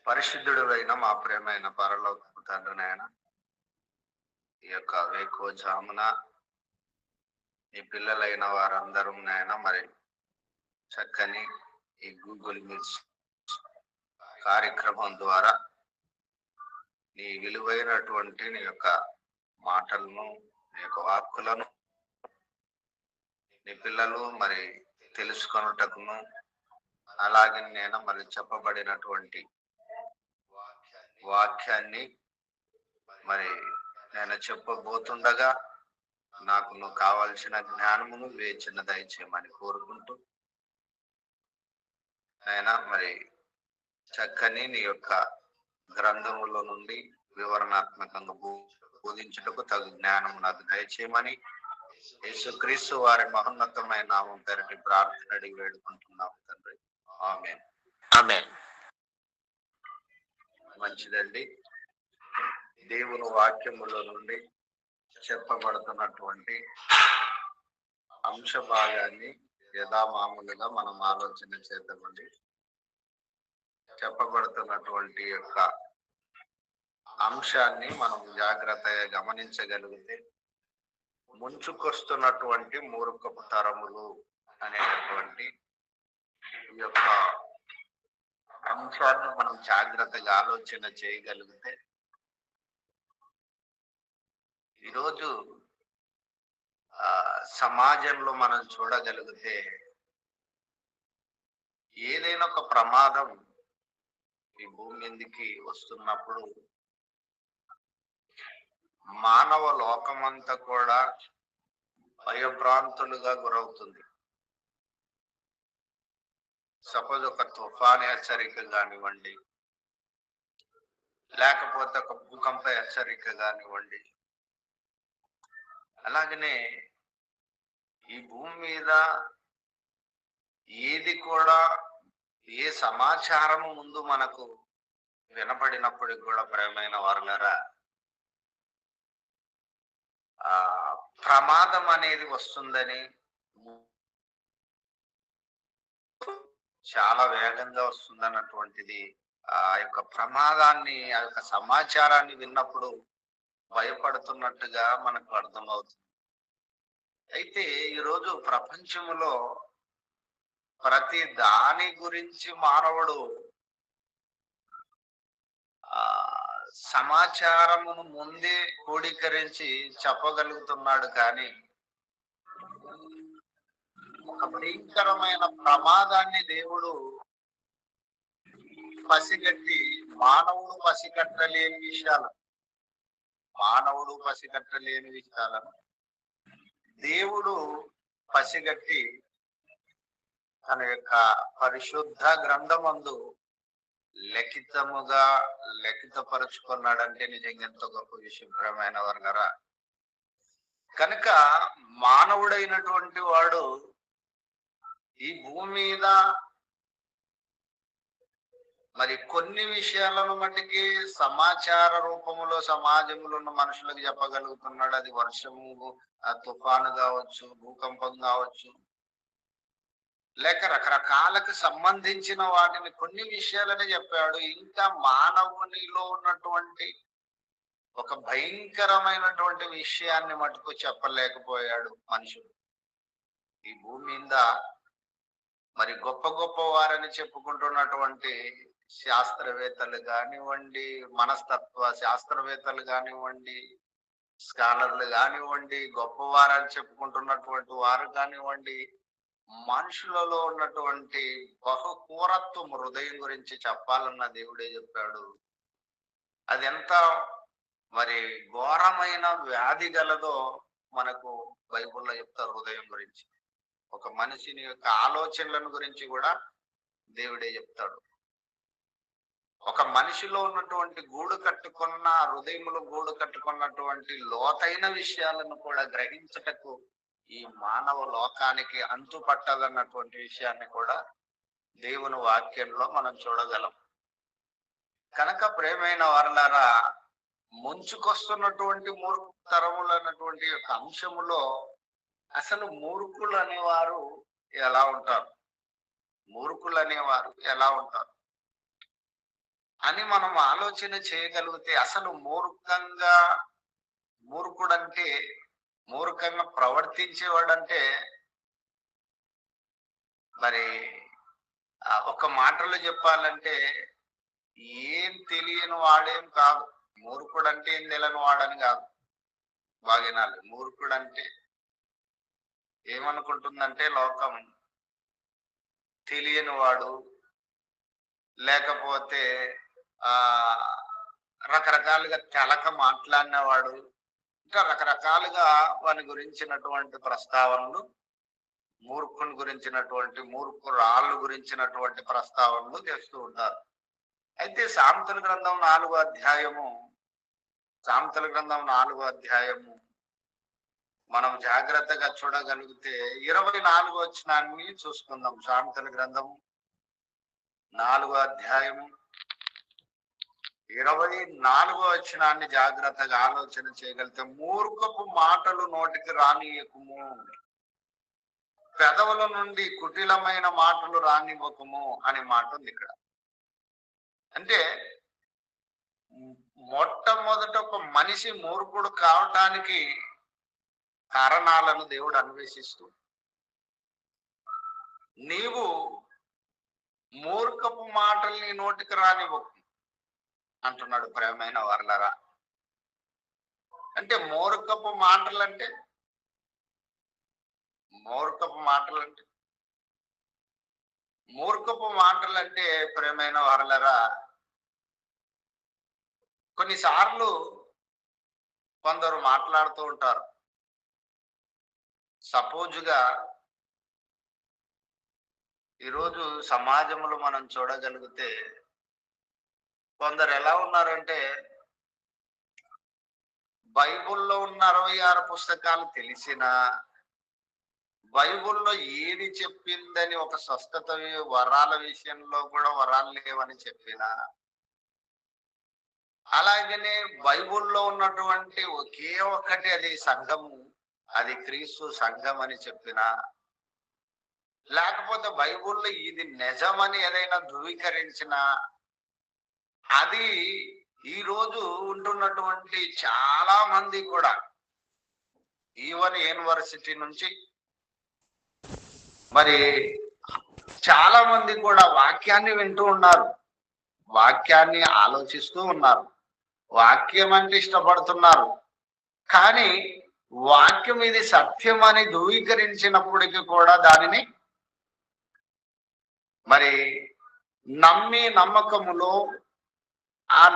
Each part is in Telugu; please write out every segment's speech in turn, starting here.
పరిశుద్ధుడు అయిన మా ప్రేమైన పరలోకపు తండ్రి నాయన, ఈ యొక్క వేకువజామున ఈ పిల్లలైన వారందరూ నాయన మరి చక్కని ఈ గూగుల్ మీట్స్ కార్యక్రమం ద్వారా నీ విలువైనటువంటి నీ యొక్క మాటలను, నీ యొక్క వాక్కులను నీ పిల్లలు మరి తెలుసుకొనుటకును, అలాగే నేను మరి చెప్పబడినటువంటి వాక్యాన్ని మరి నేను చెప్పబోతుండగా నాకు నువ్వు కావాల్సిన జ్ఞానమును వేచిన దయచేయమని కోరుకుంటూ, ఆయన మరి చక్కని నీ యొక్క గ్రంథములో నుండి వివరణాత్మకంగా బోధించుటకు తగు జ్ఞానము నాకు దయచేయమని యేసుక్రీస్తు వారి మహోన్నతమైన నామం పేరటి ప్రార్థన అడిగి వేడుకుంటున్నాము తండ్రి. ఆమేన్. ఆమేన్. మంచిదండి. దేవుని వాక్యములో నుండి చెప్పబడుతున్నటువంటి అంశ భాగాన్ని యథామామూలుగా మనం ఆలోచన చేద్దామండి. చెప్పబడుతున్నటువంటి యొక్క అంశాన్ని మనం జాగ్రత్తగా గమనించగలిగితే, ముంచుకొస్తున్నటువంటి మూర్ఖపు తరములు అనేటటువంటి ఈ యొక్క అంశాన్ని మనం జాగ్రత్తగా ఆలోచన చేయగలిగితే, ఈరోజు సమాజంలో మనం చూడగలిగితే ఏదైనా ఒక ప్రమాదం ఈ భూమి మీదకి వస్తున్నప్పుడు మానవ లోకమంతా కూడా భయభ్రాంతులుగా గురవుతుంది. సపోజ్ ఒక తుఫాన్ హెచ్చరిక కానివ్వండి, లేకపోతే ఒక భూకంప హెచ్చరిక కానివ్వండి, అలాగనే ఈ భూమి మీద ఏది కూడా ఏ సమాచారము ముందు మనకు వినపడినప్పటికి కూడా ప్రియమైన వారులారా, ప్రమాదం అనేది వస్తుందని, చాలా వేగంగా వస్తుందన్నటువంటిది ఆ యొక్క ప్రమాదాన్ని, ఆ యొక్క సమాచారాన్ని విన్నప్పుడు భయపడుతున్నట్టుగా మనకు అర్థమవుతుంది. అయితే ఈరోజు ప్రపంచంలో ప్రతి దాని గురించి మానవుడు సమాచారమును ముందే క్రోడీకరించి చెప్పగలుగుతున్నాడు. కానీ ఒక భయంకరమైన ప్రమాదాన్ని దేవుడు పసిగట్టి, మానవుడు పసిగట్టలేని విషయాలను దేవుడు పసిగట్టి తన యొక్క పరిశుద్ధ గ్రంథమందు లిఖితపరుచుకున్నాడంటే నిజంగా ఎంతో గొప్ప విషయం ప్రియమైన వర్గారా. కనుక మానవుడైనటువంటి వాడు ఈ భూమి మీద మరి కొన్ని విషయాలను మట్టికి సమాచార రూపంలో సమాజంలో ఉన్న మనుషులకు చెప్పగలుగుతున్నాడు. అది వర్షము, తుఫాను కావచ్చు, భూకంపం కావచ్చు, లేక రకరకాలకు సంబంధించిన వాటిని కొన్ని విషయాలని చెప్పాడు. ఇంకా మానవునిలో ఉన్నటువంటి ఒక భయంకరమైనటువంటి విషయాన్ని మటుకు చెప్పలేకపోయాడు మనుషుడు. ఈ భూమి మీద మరి గొప్ప గొప్ప వారని చెప్పుకుంటున్నటువంటి శాస్త్రవేత్తలు కానివ్వండి, మనస్తత్వ శాస్త్రవేత్తలు కానివ్వండి, స్కాలర్లు కానివ్వండి, గొప్పవారని చెప్పుకుంటున్నటువంటి వారు కానివ్వండి, మనుషులలో ఉన్నటువంటి బహుకూరత్వం హృదయం గురించి చెప్పాలన్న దేవుడే చెప్పాడు. అది ఎంత మరి ఘోరమైన వ్యాధి గలదో మనకు బైబిల్లో చెప్తారు. హృదయం గురించి, ఒక మనిషిని యొక్క ఆలోచనలను గురించి కూడా దేవుడే చెప్తాడు. ఒక మనిషిలో ఉన్నటువంటి హృదయంలో గూడు కట్టుకున్నటువంటి లోతైన విషయాలను కూడా గ్రహించటకు ఈ మానవ లోకానికి అంతు పట్టదన్నటువంటి విషయాన్ని కూడా దేవుని వాక్యంలో మనం చూడగలం. కనుక ప్రియమైన వారలారా, ముంచుకొస్తున్నటువంటి మూర్ఖతరములు అన్నటువంటి యొక్క అంశములో అసలు మూర్ఖులు అనేవారు ఎలా ఉంటారు? అని మనం ఆలోచన చేయగలిగితే అసలు మూర్ఖుడంటే మూర్ఖంగా ప్రవర్తించేవాడంటే మరి ఒక మాటలో చెప్పాలంటే ఏం తెలియని వాడేం కాదు. మూర్ఖుడు అంటే ఏం తెలియని వాడని కాదు. బాగినాలి. మూర్ఖుడు అంటే ఏమనుకుంటుందంటే లోకం తెలియని వాడు, లేకపోతే ఆ రకరకాలుగా తెలక మాట్లాడినవాడు, ఇంకా రకరకాలుగా వాని గురించినటువంటి ప్రస్తావనలు, మూర్ఖుని గురించినటువంటి మూర్ఖురాళ్ళు గురించినటువంటి ప్రస్తావనలు చేస్తూ ఉంటారు. అయితే సామెతల గ్రంథం 4వ అధ్యాయము మనం జాగ్రత్తగా చూడగలిగితే 24వ వచనాన్ని చూసుకుందాం. సామెతల గ్రంథం 4వ అధ్యాయము 24వ వచనాన్ని జాగ్రత్తగా ఆలోచన చేయగలిగితే, మూర్ఖపు మాటలు నోటికి రానియకుము, పెదవుల నుండి కుటిలమైన మాటలు రానివ్వకుము అనే మాట ఉంది ఇక్కడ. అంటే మొట్టమొదట ఒక మనిషి మూర్ఖుడు కావటానికి కారణాలను దేవుడు అన్వేషిస్తూ, నీవు మూర్ఖపు మాటలు నీ నోటికి రానివ్వకు అంటున్నాడు. ప్రియమైన వర్లరా, అంటే మూర్ఖపు మాటలంటే ప్రియమైన వర్లరా, కొన్నిసార్లు కొందరు మాట్లాడుతూ ఉంటారు. సపోజుగా ఈరోజు సమాజంలో మనం చూడగలిగితే కొందరు ఎలా ఉన్నారంటే, బైబుల్లో ఉన్న 66 పుస్తకాలు తెలిసినా, బైబుల్లో ఏది చెప్పిందని ఒక స్వస్థత వరాల విషయంలో కూడా వరాలు లేవని చెప్పినా, అలాగనే బైబుల్లో ఉన్నటువంటి ఒకే ఒక్కటి అది సంఘము, అది క్రీస్తు సంఘం అని చెప్పినా, లేకపోతే బైబుల్లో ఇది నిజమని ఏదైనా ధృవీకరించినా, అది ఈ రోజు ఉంటున్నటువంటి చాలా మంది కూడా ఈవెన్ యూనివర్సిటీ నుంచి మరి చాలా మంది కూడా వాక్యాన్ని వింటూ ఉన్నారు, వాక్యాన్ని ఆలోచిస్తూ ఉన్నారు, వాక్యం అంటే ఇష్టపడుతున్నారు. కానీ వాక్యం ఇది సత్యం అని ధృవీకరించినప్పటికీ కూడా దానిని మరి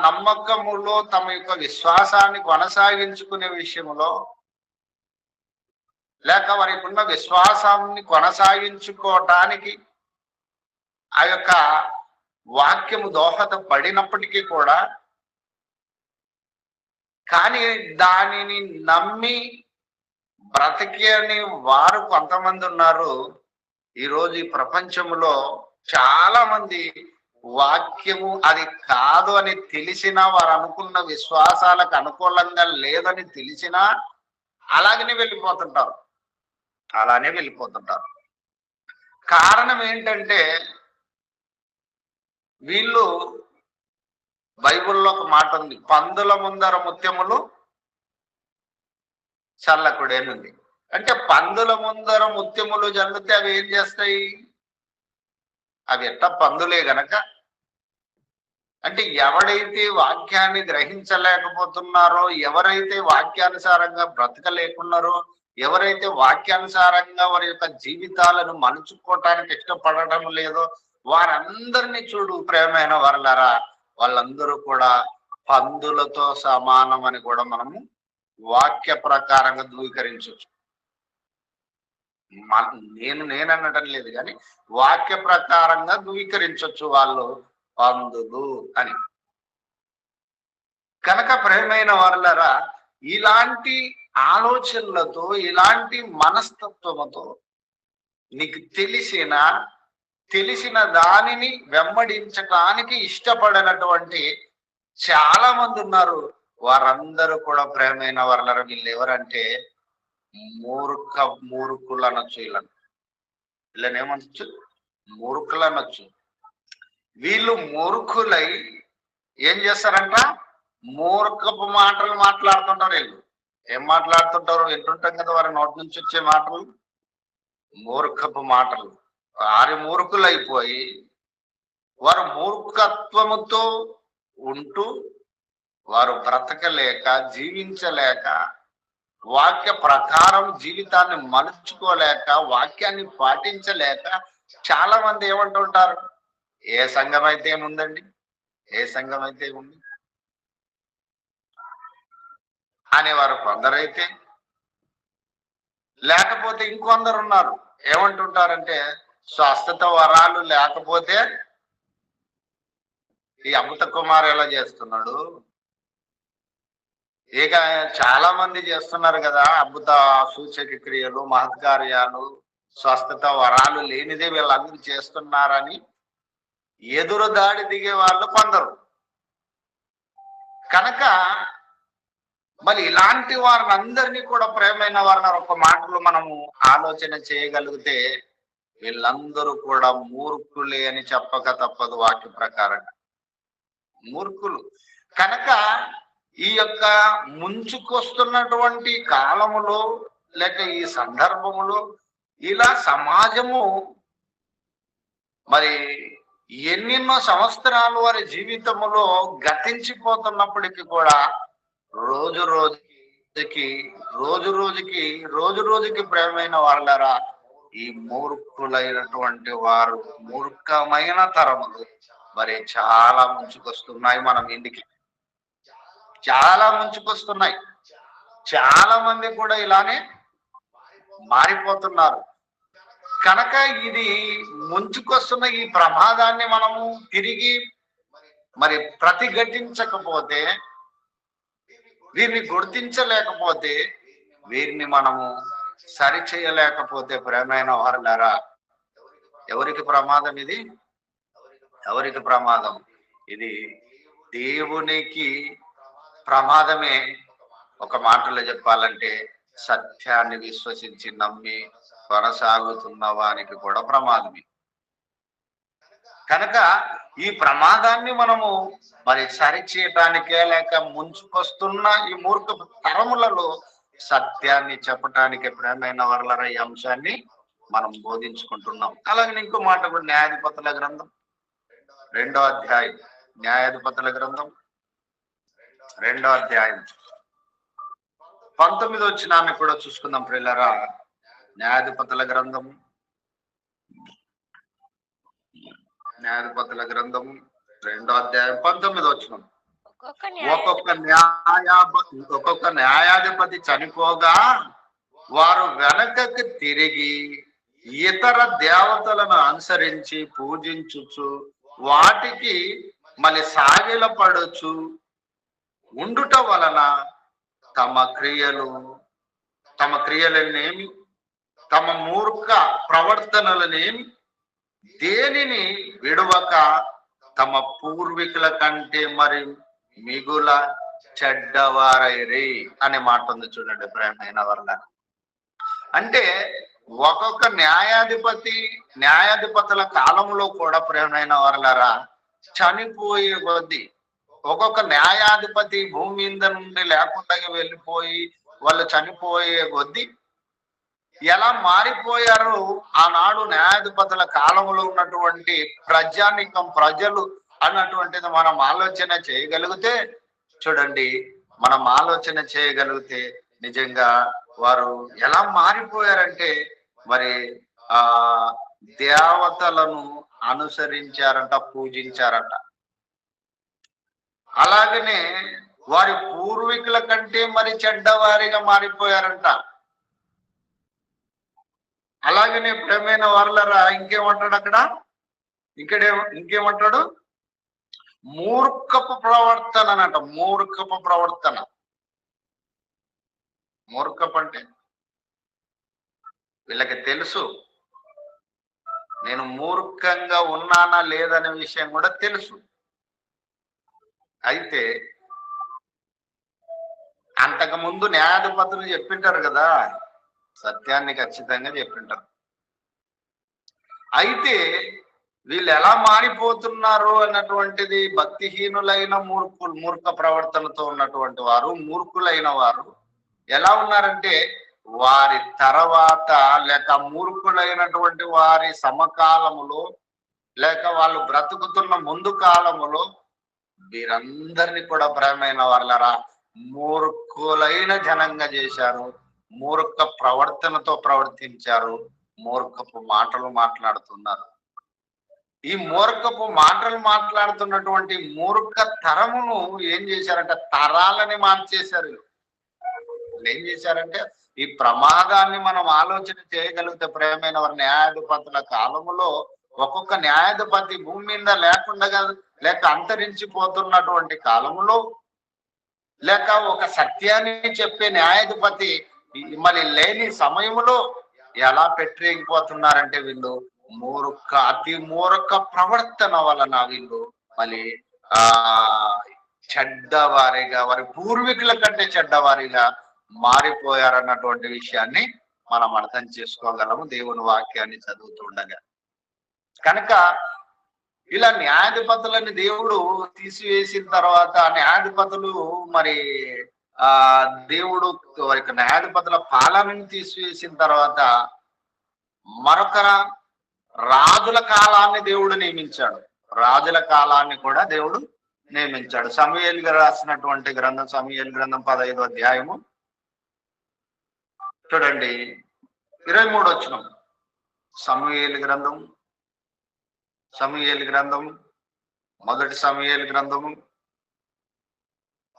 నమ్మకములో తమ యొక్క విశ్వాసాన్ని కొనసాగించుకునే విషయంలో, లేక వారికి ఉన్న విశ్వాసాన్ని కొనసాగించుకోవటానికి ఆ యొక్క వాక్యము దోహదపడినప్పటికీ కూడా, కానీ దానిని నమ్మి బ్రతికేని వారు కొంతమంది ఉన్నారు. ఈరోజు ఈ ప్రపంచంలో చాలా మంది వాక్యము అది కాదు అని తెలిసినా, వారు అనుకున్న విశ్వాసాలకు అనుకూలంగా లేదని తెలిసినా అలానే వెళ్ళిపోతుంటారు. కారణం ఏంటంటే, వీళ్ళు బైబిల్లో ఒక మాట ఉంది, పందుల ముందర ముత్యములు చల్లకుడేనుంది. అంటే పందుల ముందర ముత్యములు జల్లితే అవి ఏం చేస్తాయి? అవి ఎట్లా పందులే గనక. అంటే ఎవడైతే వాక్యాన్ని గ్రహించలేకపోతున్నారో, ఎవరైతే వాక్యానుసారంగా బ్రతకలేకున్నారో, ఎవరైతే వాక్యానుసారంగా వారి యొక్క జీవితాలను మలుచుకోవటానికి ఇష్టపడటం లేదో, వారందరినీ చూడు ప్రియమైన వర్లారా, వాళ్ళందరూ కూడా పందులతో సమానం అని కూడా మనము వాక్య ప్రకారంగా ధృవీకరించవచ్చు. నేననటం లేదు, కానీ వాక్య ప్రకారంగా ధృవీకరించవచ్చు వాళ్ళు పందులు అని. కనుక ప్రియమైన వర్లారా, ఇలాంటి ఆలోచనలతో, ఇలాంటి మనస్తత్వముతో నీకు తెలిసిన దానిని వెంబడించటానికి ఇష్టపడినటువంటి చాలా మంది ఉన్నారు. వారందరూ కూడా ప్రియమైన వర్లారా, వీళ్ళు ఎవరంటే మూర్ఖులు అనొచ్చు. వీళ్ళనేమనొచ్చు? మూర్ఖులు అనొచ్చు. వీళ్ళు మూర్ఖులై ఏం చేస్తారంట? మూర్ఖపు మాటలు మాట్లాడుతుంటారు. వీళ్ళు ఏం మాట్లాడుతుంటారు? వింటుంటాం కదా వారి నోటి నుంచి వచ్చే మాటలు, మూర్ఖపు మాటలు. వారి మూర్ఖులైపోయి వారు మూర్ఖత్వముతో ఉంటూ వారు బ్రతకలేక, జీవించలేక, వాక్య ప్రకారం జీవితాన్ని మలుచుకోలేక, వాక్యాన్ని పాటించలేక చాలా మంది ఏమంటుంటారు? ఏ సంఘం అయితే ఏముందండి, ఏ సంఘం అయితే ఉంది అనేవారు కొందరైతే, లేకపోతే ఇంకొందరు ఉన్నారు ఏమంటుంటారంటే స్వస్థత వరాలు లేకపోతే ఈ అమృత కుమార్ ఎలా చేస్తున్నాడు, ఇక చాలా మంది చేస్తున్నారు కదా అద్భుత సూచక క్రియలు, మహత్కార్యాలు, స్వస్థత వరాలు లేనిదే వీళ్ళందరూ చేస్తున్నారని ఎదురు దాడి దిగే వాళ్ళు కొందరు. కనుక మరి ఇలాంటి వారిని అందరినీ కూడా ప్రేమైన వారిని ఒక మాటలో మనము ఆలోచన చేయగలిగితే వీళ్ళందరూ కూడా మూర్ఖులే అని చెప్పక తప్పదు. వాక్య ప్రకారంగా మూర్ఖులు. కనుక ఈ యొక్క ముంచుకొస్తున్నటువంటి కాలములో లేక ఈ సందర్భములో ఇలా సమాజము మరి ఎన్నెన్నో సంవత్సరాలు వారి జీవితములో గతించిపోతున్నప్పటికీ కూడా రోజు రోజుకి ప్రేమైన వాళ్ళరా ఈ మూర్ఖులైనటువంటి వారు, మూర్ఖమైన తరములు మరి చాలా ముంచుకొస్తున్నాయి. మనం ఇంటికి చాలా ముంచుకొస్తున్నాయి. చాలా మంది కూడా ఇలానే మారిపోతున్నారు. కనుక ఇది ముంచుకొస్తున్న ఈ ప్రమాదాన్ని మనము తిరిగి మరి ప్రతిఘటించకపోతే, వీరిని గుర్తించలేకపోతే, వీరిని మనము సరిచేయలేకపోతే ప్రేమైన వారులారా ఎవరికి ప్రమాదం? ఇది ఎవరికి ప్రమాదం? ఇది దేవునికి ప్రమాదమే. ఒక మాటలో చెప్పాలంటే సత్యాన్ని విశ్వసించి నమ్మి కొనసాగుతున్న వారికి కూడా ప్రమాదమే. కనుక ఈ ప్రమాదాన్ని మనము మరి సరిచేయటానికే లేక ముంచుకొస్తున్న ఈ మూర్ఖ తరములలో సత్యాన్ని చెప్పటానికి ప్రేమైన వర్లర ఈ అంశాన్ని మనం బోధించుకుంటున్నాం. అలాగే ఇంకో మాట కూడా న్యాయాధిపతుల గ్రంథం 2వ అధ్యాయం, న్యాయాధిపతుల గ్రంథం 2వ అధ్యాయం 19 వచనాన్ని కూడా చూసుకుందాం ప్రియులారా. న్యాయాధిపతుల గ్రంథము 2వ అధ్యాయం 19 వచనం. ఒక్కొక్క న్యాయాధిపతి చనిపోగా వారు వెనకకి తిరిగి ఇతర దేవతలను అనుసరించి పూజించుచు వాటికి మళ్ళీ సాగిల పడుచు ఉండుట వలన తమ క్రియలనేమి తమ మూర్ఖ ప్రవర్తనలనేమి దేనిని విడవక తమ పూర్వీకుల కంటే మరి మిగుల చెడ్డవారైరి అనే మాట ఉంది చూడండి ప్రేమైన వల్ల. అంటే ఒక్కొక్క న్యాయాధిపతుల కాలంలో కూడా ప్రేమైన వర్లరా చనిపోయే కొద్దీ ఒక్కొక్క న్యాయాధిపతి భూమి మీద నుండి లేకుండా వెళ్ళిపోయి వాళ్ళు చనిపోయే కొద్దీ ఎలా మారిపోయారు ఆనాడు న్యాయాధిపతుల కాలంలో ఉన్నటువంటి ప్రజలు అన్నటువంటిది మనం ఆలోచన చేయగలిగితే చూడండి, మనం ఆలోచన చేయగలిగితే నిజంగా వారు ఎలా మారిపోయారంటే మరి దేవతలను అనుసరించారంట, పూజించారంట. అలాగనే వారి పూర్వీకుల కంటే మరి చెడ్డవారిగా మారిపోయారంట. అలాగనే ప్రేమైన వారులరా ఇంకేమంటాడు అక్కడ? ఇంకేమంటాడు? మూర్ఖపు ప్రవర్తన అన్నట. మూర్ఖపు ప్రవర్తన. మూర్ఖపు అంటే వీళ్ళకి తెలుసు నేను మూర్ఖంగా ఉన్నానా లేదనే విషయం కూడా తెలుసు. అయితే అంతకుముందు న్యాయాధిపతులు చెప్పింటారు కదా, సత్యాన్ని ఖచ్చితంగా చెప్పింటారు. అయితే వీళ్ళు ఎలా మారిపోతున్నారు అన్నటువంటిది, భక్తిహీనులైన మూర్ఖ ప్రవర్తనతో ఉన్నటువంటి వారు, మూర్ఖులైన వారు ఎలా ఉన్నారంటే, వారి తర్వాత లేక మూర్ఖులైనటువంటి వారి సమకాలములో లేక వాళ్ళు బ్రతుకుతున్న ముందు కాలములో వీరందరినీ కూడా ప్రేమైన వాళ్ళరా మూర్ఖులైన జనంగా చేశారు, మూర్ఖ ప్రవర్తనతో ప్రవర్తించారు, మూర్ఖపు మాటలు మాట్లాడుతున్నారు. ఈ మూర్ఖపు మాటలు మాట్లాడుతున్నటువంటి మూర్ఖ తరమును ఏం చేశారంటే తరాలని మార్చేశారు. ఏం చేశారంటే ఈ ప్రమాదాన్ని మనం ఆలోచన చేయగలిగితే ప్రేమైన వారి న్యాయాధిపతుల కాలములో ఒక్కొక్క న్యాయాధిపతి భూమి మీద లేకుండా లేక అంతరించిపోతున్నటువంటి కాలములో లేక ఒక సత్యాన్ని చెప్పే న్యాయాధిపతి మరి లేని సమయంలో ఎలా పెట్టిపోతున్నారంటే వీళ్ళు అతి మూర్ఖ ప్రవర్తన వలన వీళ్ళు మళ్ళీ చెడ్డవారిగా, వారి పూర్వీకుల కంటే చెడ్డవారిగా మారిపోయారన్నటువంటి విషయాన్ని మనం అర్థం చేసుకోగలము దేవుని వాక్యాన్ని చదువుతుండగా. కనుక ఇలా న్యాయాధిపతులని దేవుడు తీసివేసిన తర్వాత న్యాయాధిపతులు మరి దేవుడు వారికి న్యాయాధిపతుల పాలనను తీసివేసిన తర్వాత మరొక రాజుల కాలాన్ని దేవుడు నియమించాడు. రాజుల కాలాన్ని కూడా దేవుడు నియమించాడు. సమూయేలు గారు రాసినటువంటి గ్రంథం, సమూయేలు గ్రంథం 15వ అధ్యాయము చూడండి 23వ వచనం. సమూయేలు గ్రంథం మొదటి సమూయేలు గ్రంథము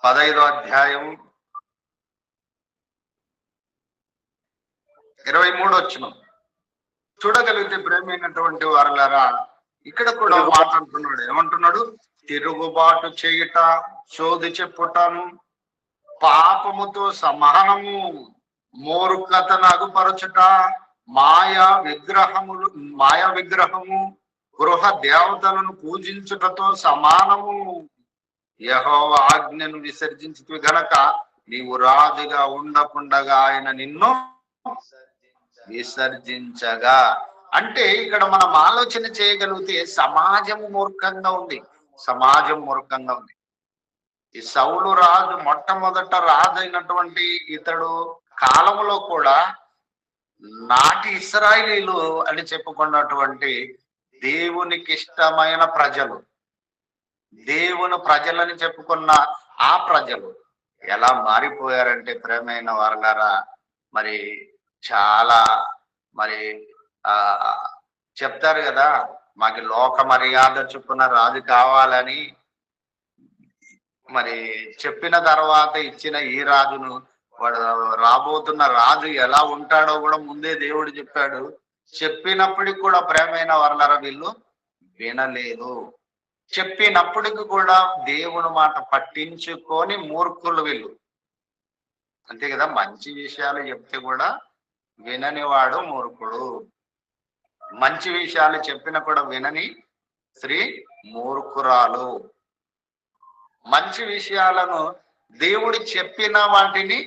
15వ అధ్యాయము 23వ వచనం చూడగలిగితే ప్రేమైనటువంటి వారులారా ఇక్కడ కూడా మాట్లాడుతున్నాడు. ఏమంటున్నాడు? తిరుగుబాటు చేయుట, శోధి చెప్పుటను, పాపముతో సమానము, మూర్ఖతను అగుపరచుట, మాయా విగ్రహము, గృహ దేవతలను పూజించుటతో సమానము. యెహోవా ఆజ్ఞను విసర్జించితివి గనక నీవు రాజుగా ఉండకుండగా ఆయన నిన్ను విసర్జించగా. అంటే ఇక్కడ మనం ఆలోచన చేయగలిగితే సమాజం మూర్ఖంగా ఉంది. ఈ సౌలు రాజు మొట్టమొదట రాజు అయినటువంటి ఇతడు కాలంలో కూడా నాటి ఇశ్రాయేలీలు అని చెప్పుకున్నటువంటి దేవునికి ఇష్టమైన ప్రజలు, దేవుని ప్రజలని చెప్పుకున్న ఆ ప్రజలు ఎలా మారిపోయారంటే ప్రేమైన వారులారా మరి చాలా మరి చెప్తారు కదా, మాకు లోక మర్యాద చొప్పున రాజు కావాలని. మరి చెప్పిన తర్వాత ఇచ్చిన ఈ రాజును, వాడు రాబోతున్న రాజు ఎలా ఉంటాడో కూడా ముందే దేవుడు చెప్పాడు. చెప్పినప్పటికి కూడా ప్రేమైన వారులారా వీళ్ళు వినలేదు. చెప్పినప్పటికి కూడా దేవుని మాట పట్టించుకొని మూర్ఖులు వీళ్ళు. అంతే కదా, మంచి విషయాలు చెప్తే కూడా వినని వాడు మూర్ఖుడు. మంచి విషయాలు చెప్పిన కూడా వినని స్త్రీ మూర్ఖురాలు. మంచి విషయాలను దేవుడు చెప్పిన వాటిని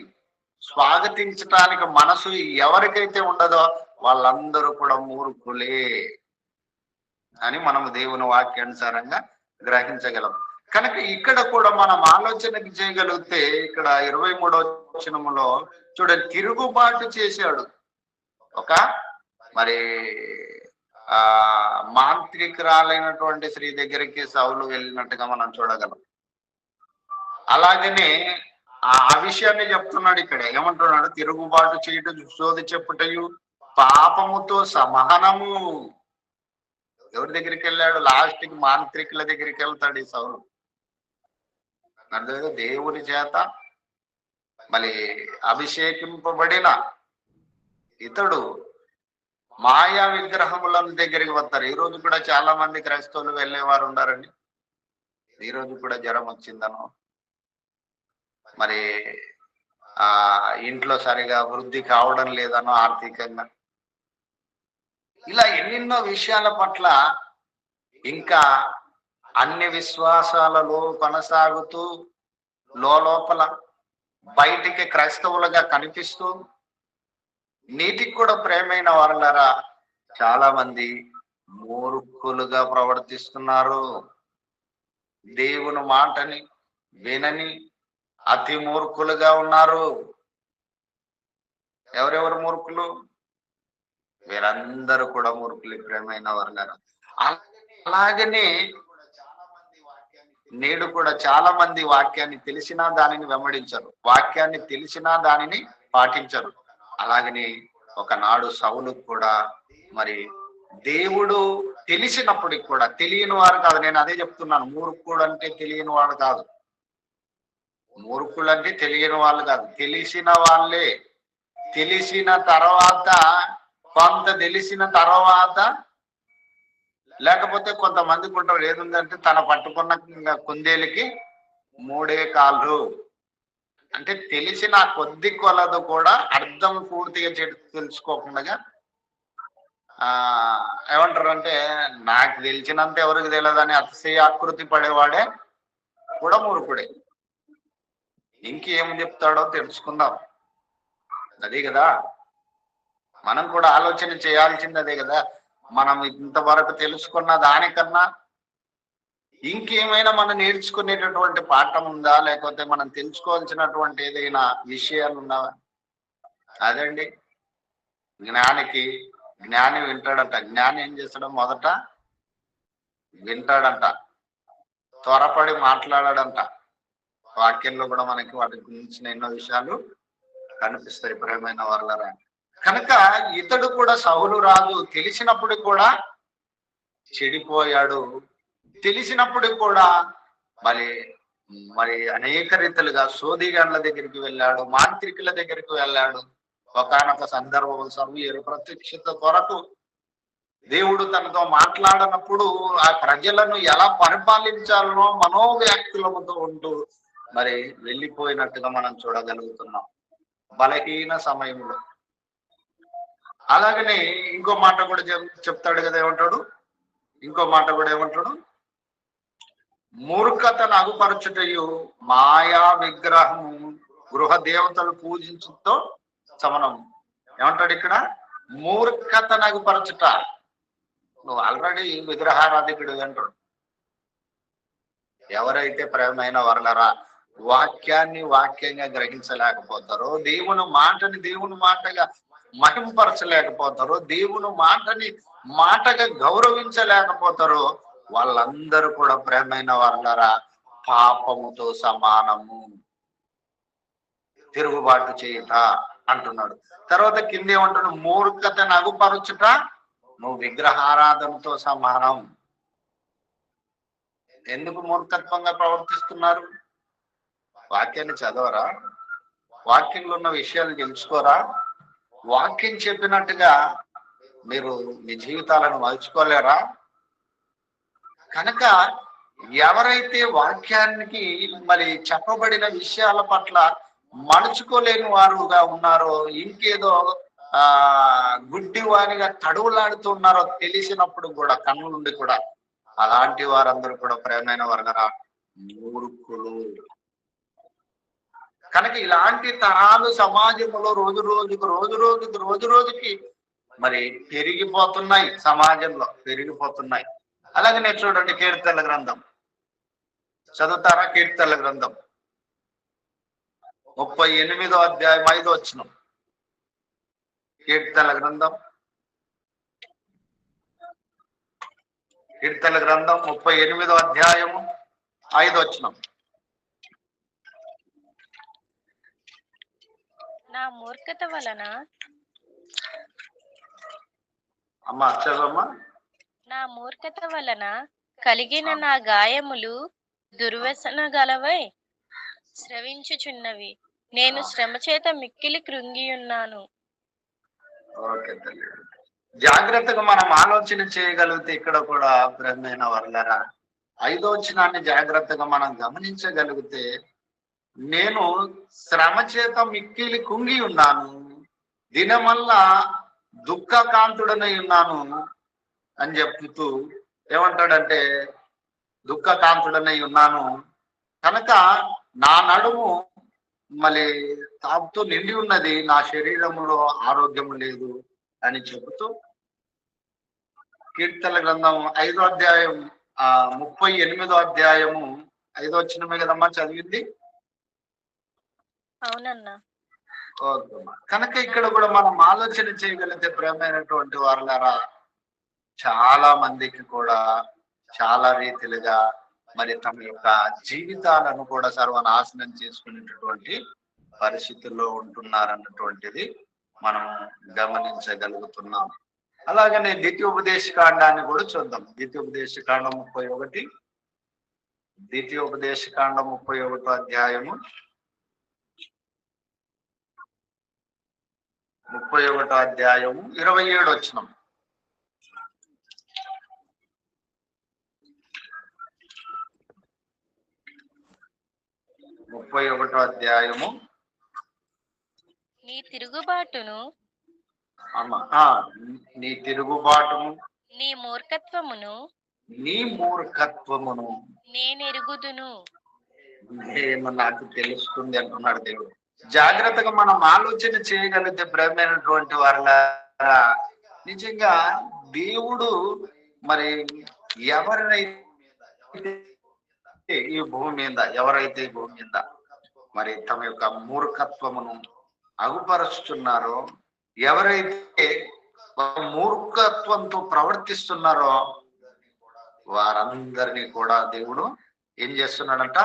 స్వాగతించటానికి మనసు ఎవరికైతే ఉండదో వాళ్ళందరూ కూడా మూర్ఖులే అని మనము దేవుని వాక్యానుసారంగా గ్రహించగలం. కనుక ఇక్కడ కూడా మనం ఆలోచనకి చేయగలిగితే ఇక్కడ 23వ వచనములో చూడండి, తిరుగుబాటు చేశాడు. ఒక మరి మాంత్రికురాలైనటువంటి స్త్రీ దగ్గరికి సౌలు వెళ్ళినట్టుగా మనం చూడగలం. అలాగనే ఆ విషయాన్ని చెప్తున్నాడు ఇక్కడ. ఏమంటున్నాడు? తిరుగుబాటు చేయటం, శోధి చెప్పుటయు, పాపముతో సమానము. ఎవరి దగ్గరికి వెళ్ళాడు? లాస్ట్కి మాంత్రికుల దగ్గరికి వెళ్తాడు ఈ సౌలు. దేవుని చేత మళ్ళీ అభిషేకింపబడిన ఇతడు మాయా విగ్రహముల దగ్గరికి వస్తారు. ఈ రోజు కూడా చాలా మంది క్రైస్తవులు వెళ్ళేవారు ఉన్నారండి. ఈ రోజు కూడా జ్వరం వచ్చిందనో, మరి ఇంట్లో సరిగా వృద్ధి కావడం లేదనో ఆర్థికంగా, ఇలా ఎన్నెన్నో విషయాల పట్ల ఇంకా అన్ని విశ్వాసాలలో కొనసాగుతూ లోపల బయటికి క్రైస్తవులుగా కనిపిస్తూ నీటికి కూడా ప్రేమైన వారులారా చాలా మంది మూర్ఖులుగా ప్రవర్తిస్తున్నారు. దేవుని మాటని వినని అతి మూర్ఖులుగా ఉన్నారు. ఎవరెవరు మూర్ఖులు? వీరందరూ కూడా మూర్ఖులు, ప్రియమైన వర్గారు. అలాగనే నేడు కూడా చాలా మంది వాక్యాన్ని తెలిసినా దానిని వెంబడించరు, వాక్యాన్ని తెలిసినా దానిని పాటించరు. అలాగనే ఒకనాడు సౌలు కూడా మరి దేవుడు తెలిసినప్పటికి కూడా తెలియని వారు కాదు. నేను అదే చెప్తున్నాను, మూర్ఖుడు అంటే తెలియని వాడు కాదు. మూర్ఖులు అంటే తెలియని వాళ్ళు కాదు, తెలిసిన వాళ్ళే. తెలిసిన తర్వాత కొంత తెలిసిన తర్వాత, లేకపోతే కొంతమంది కూడా ఏదుందంటే తన పట్టుకున్న కుందేలికి మూడే కాళ్ళు. అంటే తెలిసిన కొద్ది కొలదు కూడా అర్థం పూర్తిగా తెలుసుకోకుండా ఏమంటారు అంటే నాకు తెలిసినంత ఎవరికి తెలియదని అతిశయ ఆకృతి పడేవాడే కూడా మూర్ఖుడే. ఇంకేం చెప్తాడో తెలుసుకుందాం. అదే కదా మనం కూడా ఆలోచన చేయాల్సింది, అదే కదా. మనం ఇంతవరకు తెలుసుకున్న దానికన్నా ఇంకేమైనా మనం నేర్చుకునేటటువంటి పాఠం ఉందా, లేకపోతే మనం తెలుసుకోవాల్సినటువంటి ఏదైనా విషయాలు ఉన్నావా? అదండి జ్ఞాని వింటాడంట. జ్ఞాని ఏం చేస్తాడు? మొదట వింటాడంట, త్వరపడి మాట్లాడాడంట. వాక్యంలో కూడా మనకి వాటి గురించిన ఎన్నో విషయాలు కనిపిస్తాయి, ప్రియమైన వాళ్ళరా. కనుక ఇతడు కూడా సౌలు రాజు తెలిసినప్పుడు కూడా చెడిపోయాడు. తెలిసినప్పుడు కూడా మరి మరి అనేక రీతులుగా సోదిగాండ్ల దగ్గరికి వెళ్ళాడు, మాంత్రికుల దగ్గరికి వెళ్ళాడు. ఒకనొక సందర్భం సమూయేలు ప్రత్యక్షత కొరకు దేవుడు తనతో మాట్లాడినప్పుడు ఆ ప్రజలను ఎలా పరిపాలించాలనో మనోవ్యాఖ్యలతో ఉంటూ మరి వెళ్ళిపోయినట్టుగా మనం చూడగలుగుతున్నాం బలహీన సమయంలో. అలాగనే ఇంకో మాట కూడా చెప్తాడు కదా, ఏమంటాడు? ఇంకో మాట కూడా ఏమంటాడు? మూర్ఖతను అగుపరచుటయు మాయా విగ్రహము గృహ దేవతలు పూజించుతో సమనం. ఏమంటాడు ఇక్కడ? మూర్ఖతను అగుపరచుట. నువ్వు ఆల్రెడీ విగ్రహారాధికుడు అంటాడు. ఎవరైతే ప్రేమైన వర్లరా వాక్యాన్ని వాక్యంగా గ్రహించలేకపోతారో, దేవుని మాటని దేవుని మాటగా మహింపరచలేకపోతారో, దేవుని మాటని మాటగా గౌరవించలేకపోతారో, వాళ్ళందరూ కూడా ప్రేమైన వర్లరా పాపముతో సమానము, తిరుగుబాటు చేయుట అంటున్నాడు. తర్వాత కింద ఏమంటున్నాడు? మూర్ఖతను అగుపరచుట నువ్వు విగ్రహారాధనతో సమానం. ఎందుకు మూర్ఖత్వంగా ప్రవర్తిస్తున్నారు? వాక్యాన్ని చదవరా? వాక్యంలో ఉన్న విషయాలు తెలుసుకోరా? వాక్యం చెప్పినట్టుగా మీరు మీ జీవితాలను మలుచుకోలేరా? కనుక ఎవరైతే వాక్యానికి మరి చెప్పబడిన విషయాల పట్ల మలుచుకోలేని వారుగా ఉన్నారో, ఇంకేదో గుడ్డి వారిగా తడువులాడుతున్నారో తెలిసినప్పుడు కూడా, కన్ను నుండి కూడా, అలాంటి వారందరూ కూడా ప్రేమైన వర్గరా మూర్ఖులు. కనుక ఇలాంటి తరాలు సమాజంలో రోజు రోజుకి మరి పెరిగిపోతున్నాయి, సమాజంలో పెరిగిపోతున్నాయి. అలాగే నేను చూడండి, కీర్తనల గ్రంథం చదువుతారా? కీర్తనల గ్రంథం 38వ అధ్యాయం 5వ వచనం. కీర్తనల గ్రంథం 38వ అధ్యాయము 5వ వచనం. నా మూర్ఖత వలన అమ్మా చదవమ్మా. నా మూర్ఖత వలన కలిగిన నా గాయములు దుర్వ్యసన గలవై స్రవించుచున్నవి. నేను శ్రమ చేత మిక్కిలి కృంగి ఉన్నాను. జాగ్రత్తగా మనం ఆలోచన చేయగలిగితే ఇక్కడ కూడా ప్రేమైన వర్లరా 5వ వచనాన్ని జాగ్రత్తగా మనం గమనించగలిగితే, నేను శ్రమ చేత మిక్కిలి కుంగి ఉన్నాను, దినమల్లా దుఃఖకాంతుడనై ఉన్నాను అని చెప్తూ ఏమంటాడంటే, దుఃఖకాంతుడనై ఉన్నాను కనుక నా నడుము మళ్ళీ తాపుతో నిండి ఉన్నది, నా శరీరంలో ఆరోగ్యం లేదు అని చెబుతూ కీర్తనల గ్రంథం 5వ అధ్యాయం 38వ అధ్యాయము 5వ వచనమే కదమ్మా చదివింది. అవునన్నా. కనుక ఇక్కడ కూడా మనం ఆలోచన చేయగలిగితే ప్రేమైనటువంటి వారులారా, చాలా మందికి కూడా చాలా రీతిలుగా మరి తమ యొక్క జీవితాలను కూడా సర్వనాశనం చేసుకునేటటువంటి పరిస్థితుల్లో ఉంటున్నారన్నటువంటిది మనం గమనించగలుగుతున్నాం. అలాగనే ద్వితీయోపదేశ కాండాన్ని కూడా చూద్దాం. ద్వితీయోపదేశ కాండం 31, ద్వితీయోపదేశ కాండం 31వ అధ్యాయము 31వ అధ్యాయము 27వ వచనం. 31వ అధ్యాయము. నీ తిరుగుబాటును, నీ తిరుగుబాటును, నీ మూర్ఖత్వమును నేనెరుగుదును. ఏమో నాకు తెలుస్తుంది అంటున్నాడు దేవుడు. జాగ్రత్తగా మనం ఆలోచన చేయగలిగితే ప్రేమైనటువంటి వారులారా, నిజంగా దేవుడు మరి ఎవరైతే ఈ భూమి మీద మరి తమ యొక్క మూర్ఖత్వమును అగుపరుస్తున్నారో, ఎవరైతే మూర్ఖత్వంతో ప్రవర్తిస్తున్నారో వారందరినీ కూడా దేవుడు ఏం చేస్తున్నాడంట?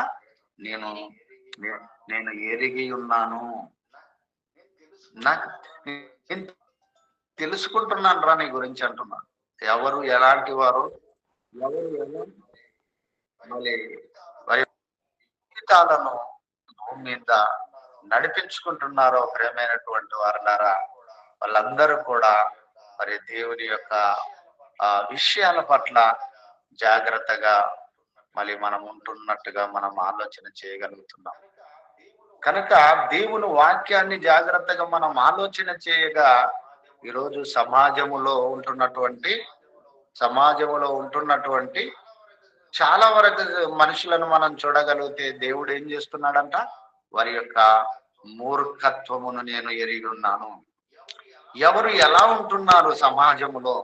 నేను ఎరిగి ఉన్నాను, నాకు తెలుసుకుంటున్నాను రా నీ గురించి అంటున్నాను. ఎవరు ఎలాంటి వారు, ఎవరు మళ్ళీ వారి జీవితాలను భూమి మీద నడిపించుకుంటున్నారో ప్రేమైనటువంటి వారులారా, వాళ్ళందరూ కూడా మరి దేవుని యొక్క విషయాల పట్ల జాగ్రత్తగా మళ్ళీ మనం ఉంటున్నట్టుగా మనం ఆలోచన చేయగలుగుతున్నాం. కనుక దేవుని వాక్యాన్ని జాగ్రత్తగా మనం ఆలోచన చేయగా ఈరోజు సమాజములో ఉంటున్నటువంటి చాలా వరకు మనుషులను మనం చూడగలిగితే దేవుడు ఏం చేస్తున్నాడంట? వారి యొక్క మూర్ఖత్వమును నేను ఎరిగి ఉన్నాను. ఎవరు ఎలా ఉంటున్నారు సమాజములో,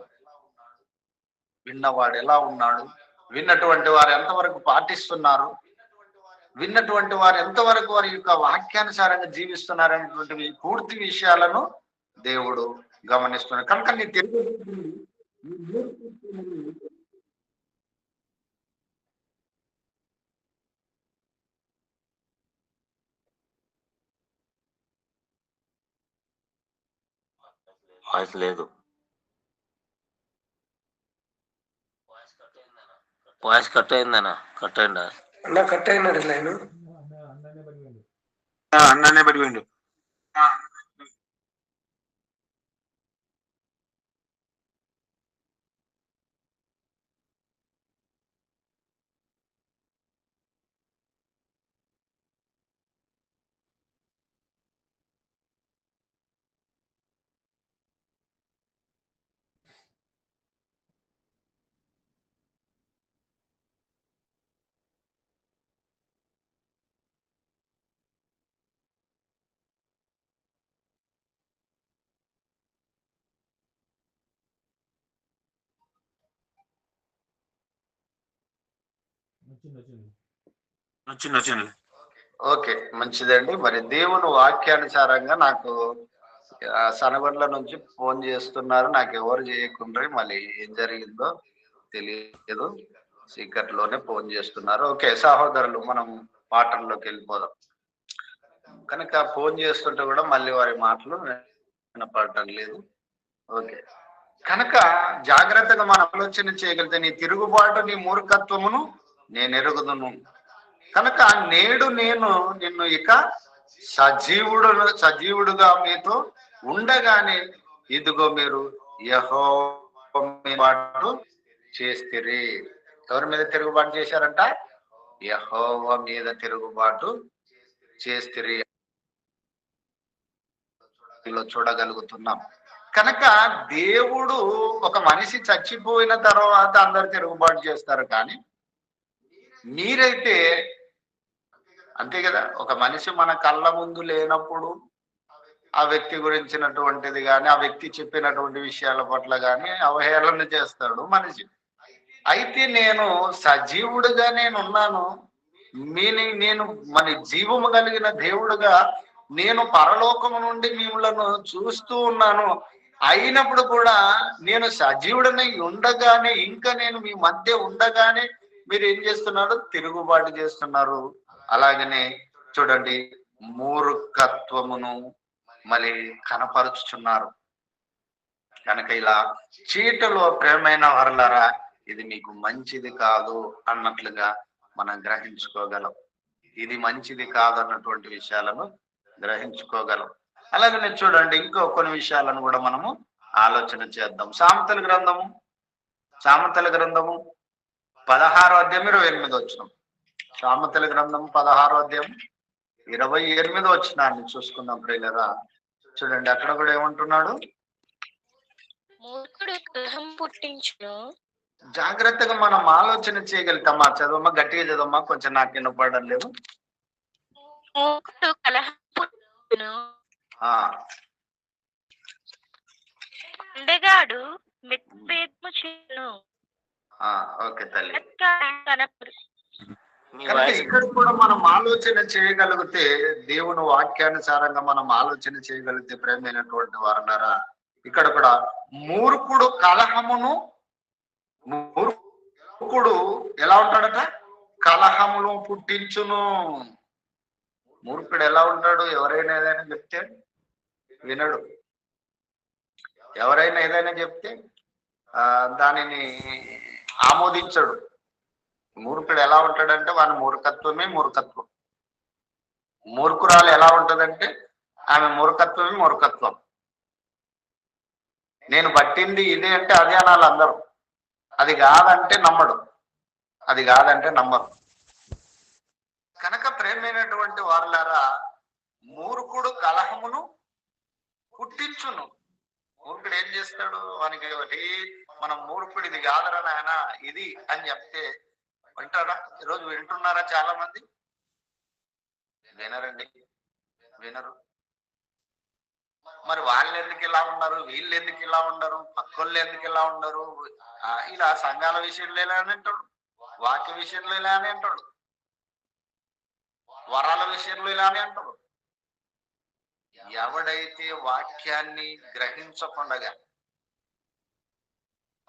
విన్నవాడు ఎలా ఉన్నాడు, విన్నటువంటి వారు ఎంతవరకు పాటిస్తున్నారు, విన్నటువంటి వారు ఎంతవరకు వారి యొక్క వాక్యానుసారంగా జీవిస్తున్నారు అనేటువంటి పూర్తి విషయాలను దేవుడు గమనిస్తున్నాడు. కనుక నీ తెలుగు వాయిస్ లేదు, వాయిస్ కట్ అయిందన్నా. కట్ అయిందా? కట్ అయినాడు లైన్, అన్ననే పడిపోయిండు. వచ్చింది. ఓకే, మంచిదండి. మరి దేవుని వాక్యానుసారంగా నాకు సనగొండల నుంచి ఫోన్ చేస్తున్నారు. నాకు ఎవరు చేయకుండా మళ్ళీ ఏం జరిగిందో తెలియదు, సీక్రెట్ లోనే ఫోన్ చేస్తున్నారు. ఓకే సహోదరులు, మనం పాటల్లోకి వెళ్ళిపోదాం. కనుక ఫోన్ చేస్తుంటే కూడా మళ్ళీ వారి మాటలు వినపడటం లేదు. ఓకే, కనుక జాగ్రత్తగా మనం ఆలోచన చేయగలిగితే నీ తిరుగుబాటు, నీ మూర్ఖత్వమును నేను ఎరుగుదును. కనుక నేడు నేను నిన్ను ఇక సజీవుడుగా మీతో ఉండగానే ఇదిగో మీరు యెహోవా చేస్తిరి. ఎవరి మీద తిరుగుబాటు చేశారంట? యెహోవా మీద తిరుగుబాటు చేస్తిరి చూడగలుగుతున్నాం. కనుక దేవుడు ఒక మనిషి చచ్చిపోయిన తర్వాత అందరు తిరుగుబాటు చేస్తారు, కానీ మీరైతే అంతే కదా. ఒక మనిషి మన కళ్ళ ముందు లేనప్పుడు ఆ వ్యక్తి గురించినటువంటిది కానీ ఆ వ్యక్తి చెప్పినటువంటి విషయాల పట్ల కానీ అవహేళన చేస్తాడు మనిషి. అయితే నేను సజీవుడిగా నేను ఉన్నాను, నేను మన జీవము కలిగిన దేవుడుగా నేను పరలోకము నుండి మిమ్మలను చూస్తూ ఉన్నాను. అయినప్పుడు కూడా నేను సజీవుడనై ఉండగానే, ఇంకా నేను మీ మధ్య ఉండగానే మీరు ఏం చేస్తున్నారు? తిరుగుబాటు చేస్తున్నారు. అలాగనే చూడండి, మూర్ఖత్వమును మరి కనపరుచుచున్నారు. కనుక ఇలా చీటలో ప్రేమైన వారలారా, ఇది మీకు మంచిది కాదు అన్నట్లుగా మనం గ్రహించుకోగలం. ఇది మంచిది కాదు అన్నటువంటి విషయాలను గ్రహించుకోగలం. అలాగనే చూడండి, ఇంకో కొన్ని విషయాలను కూడా మనము ఆలోచన చేద్దాం. సామెతల గ్రంథము 16వ అధ్యాయం 28వ వచనం. సామెతల గ్రంథం 16వ అధ్యాయం 28వ వచనాన్ని చూసుకుందాం ప్రియులారా. చూడండి, అక్కడ కూడా ఏమంటున్నాడు? మూర్ఖుడు కలహం పుట్టించును. జాగ్రత్తగా మనం ఆలోచన చేయగలుగుతామా? చదవమ్మా, గట్టిగా చదవమ్మా, కొంచెం నాకు వినపడడం లేదు. మూర్ఖుడు కలహం పుట్టించును, అందగాడు మిత్రభేదము చేయును. ఓకే తల్లి. మీ కనుక వాయిస్ ఇక్కడ కూడా మనం ఆలోచన చేయగలిగితే, దేవుని వాక్యానుసారంగా మనం ఆలోచన చేయగలిగితే ప్రేమైనటువంటి వారన్నారా, ఇక్కడ కూడా మూర్ఖుడు కలహమును, మూర్ఖుడు ఎలా ఉంటాడట? కలహమును పుట్టించును. మూర్ఖుడు ఎలా ఉంటాడు? ఎవరైనా ఏదైనా చెప్తే వినడు. ఎవరైనా ఏదైనా చెప్తే దానిని ఆమోదించడు. మూర్ఖుడు ఎలా ఉంటాడంటే వాని మూర్ఖత్వమే మూర్ఖత్వం. మూర్ఖురాలు ఎలా ఉంటదంటే ఆమె మూర్ఖత్వమే మూర్ఖత్వం. నేను పట్టింది ఇదే అంటే అదే అనాలి అందరూ. అది కాదంటే నమ్మడు, అది కాదంటే నమ్మరు. కనుక ప్రేమైనటువంటి వారులారా, మూర్ఖుడు కలహమును పుట్టించును. మూర్ఖుడు ఏం చేస్తాడు? వానికి మనం మూర్ఖుడు ఇది కాదరా నాయన ఇది అని చెప్తే వింటారా? ఈరోజు వింటున్నారా? చాలా మంది వినరండి, వినరు. మరి వాళ్ళు ఎందుకు ఇలా ఉన్నారు, వీళ్ళు ఎందుకు ఇలా ఉండరు, పక్కోళ్ళు ఎందుకు ఇలా ఉండరు? ఇలా సంఘాల విషయంలో ఇలా అని అంటాడు, వాక్య విషయంలో ఇలా అని అంటాడు, వరాల విషయంలో ఇలానే అంటాడు. ఎవడైతే వాక్యాన్ని గ్రహించకుండగా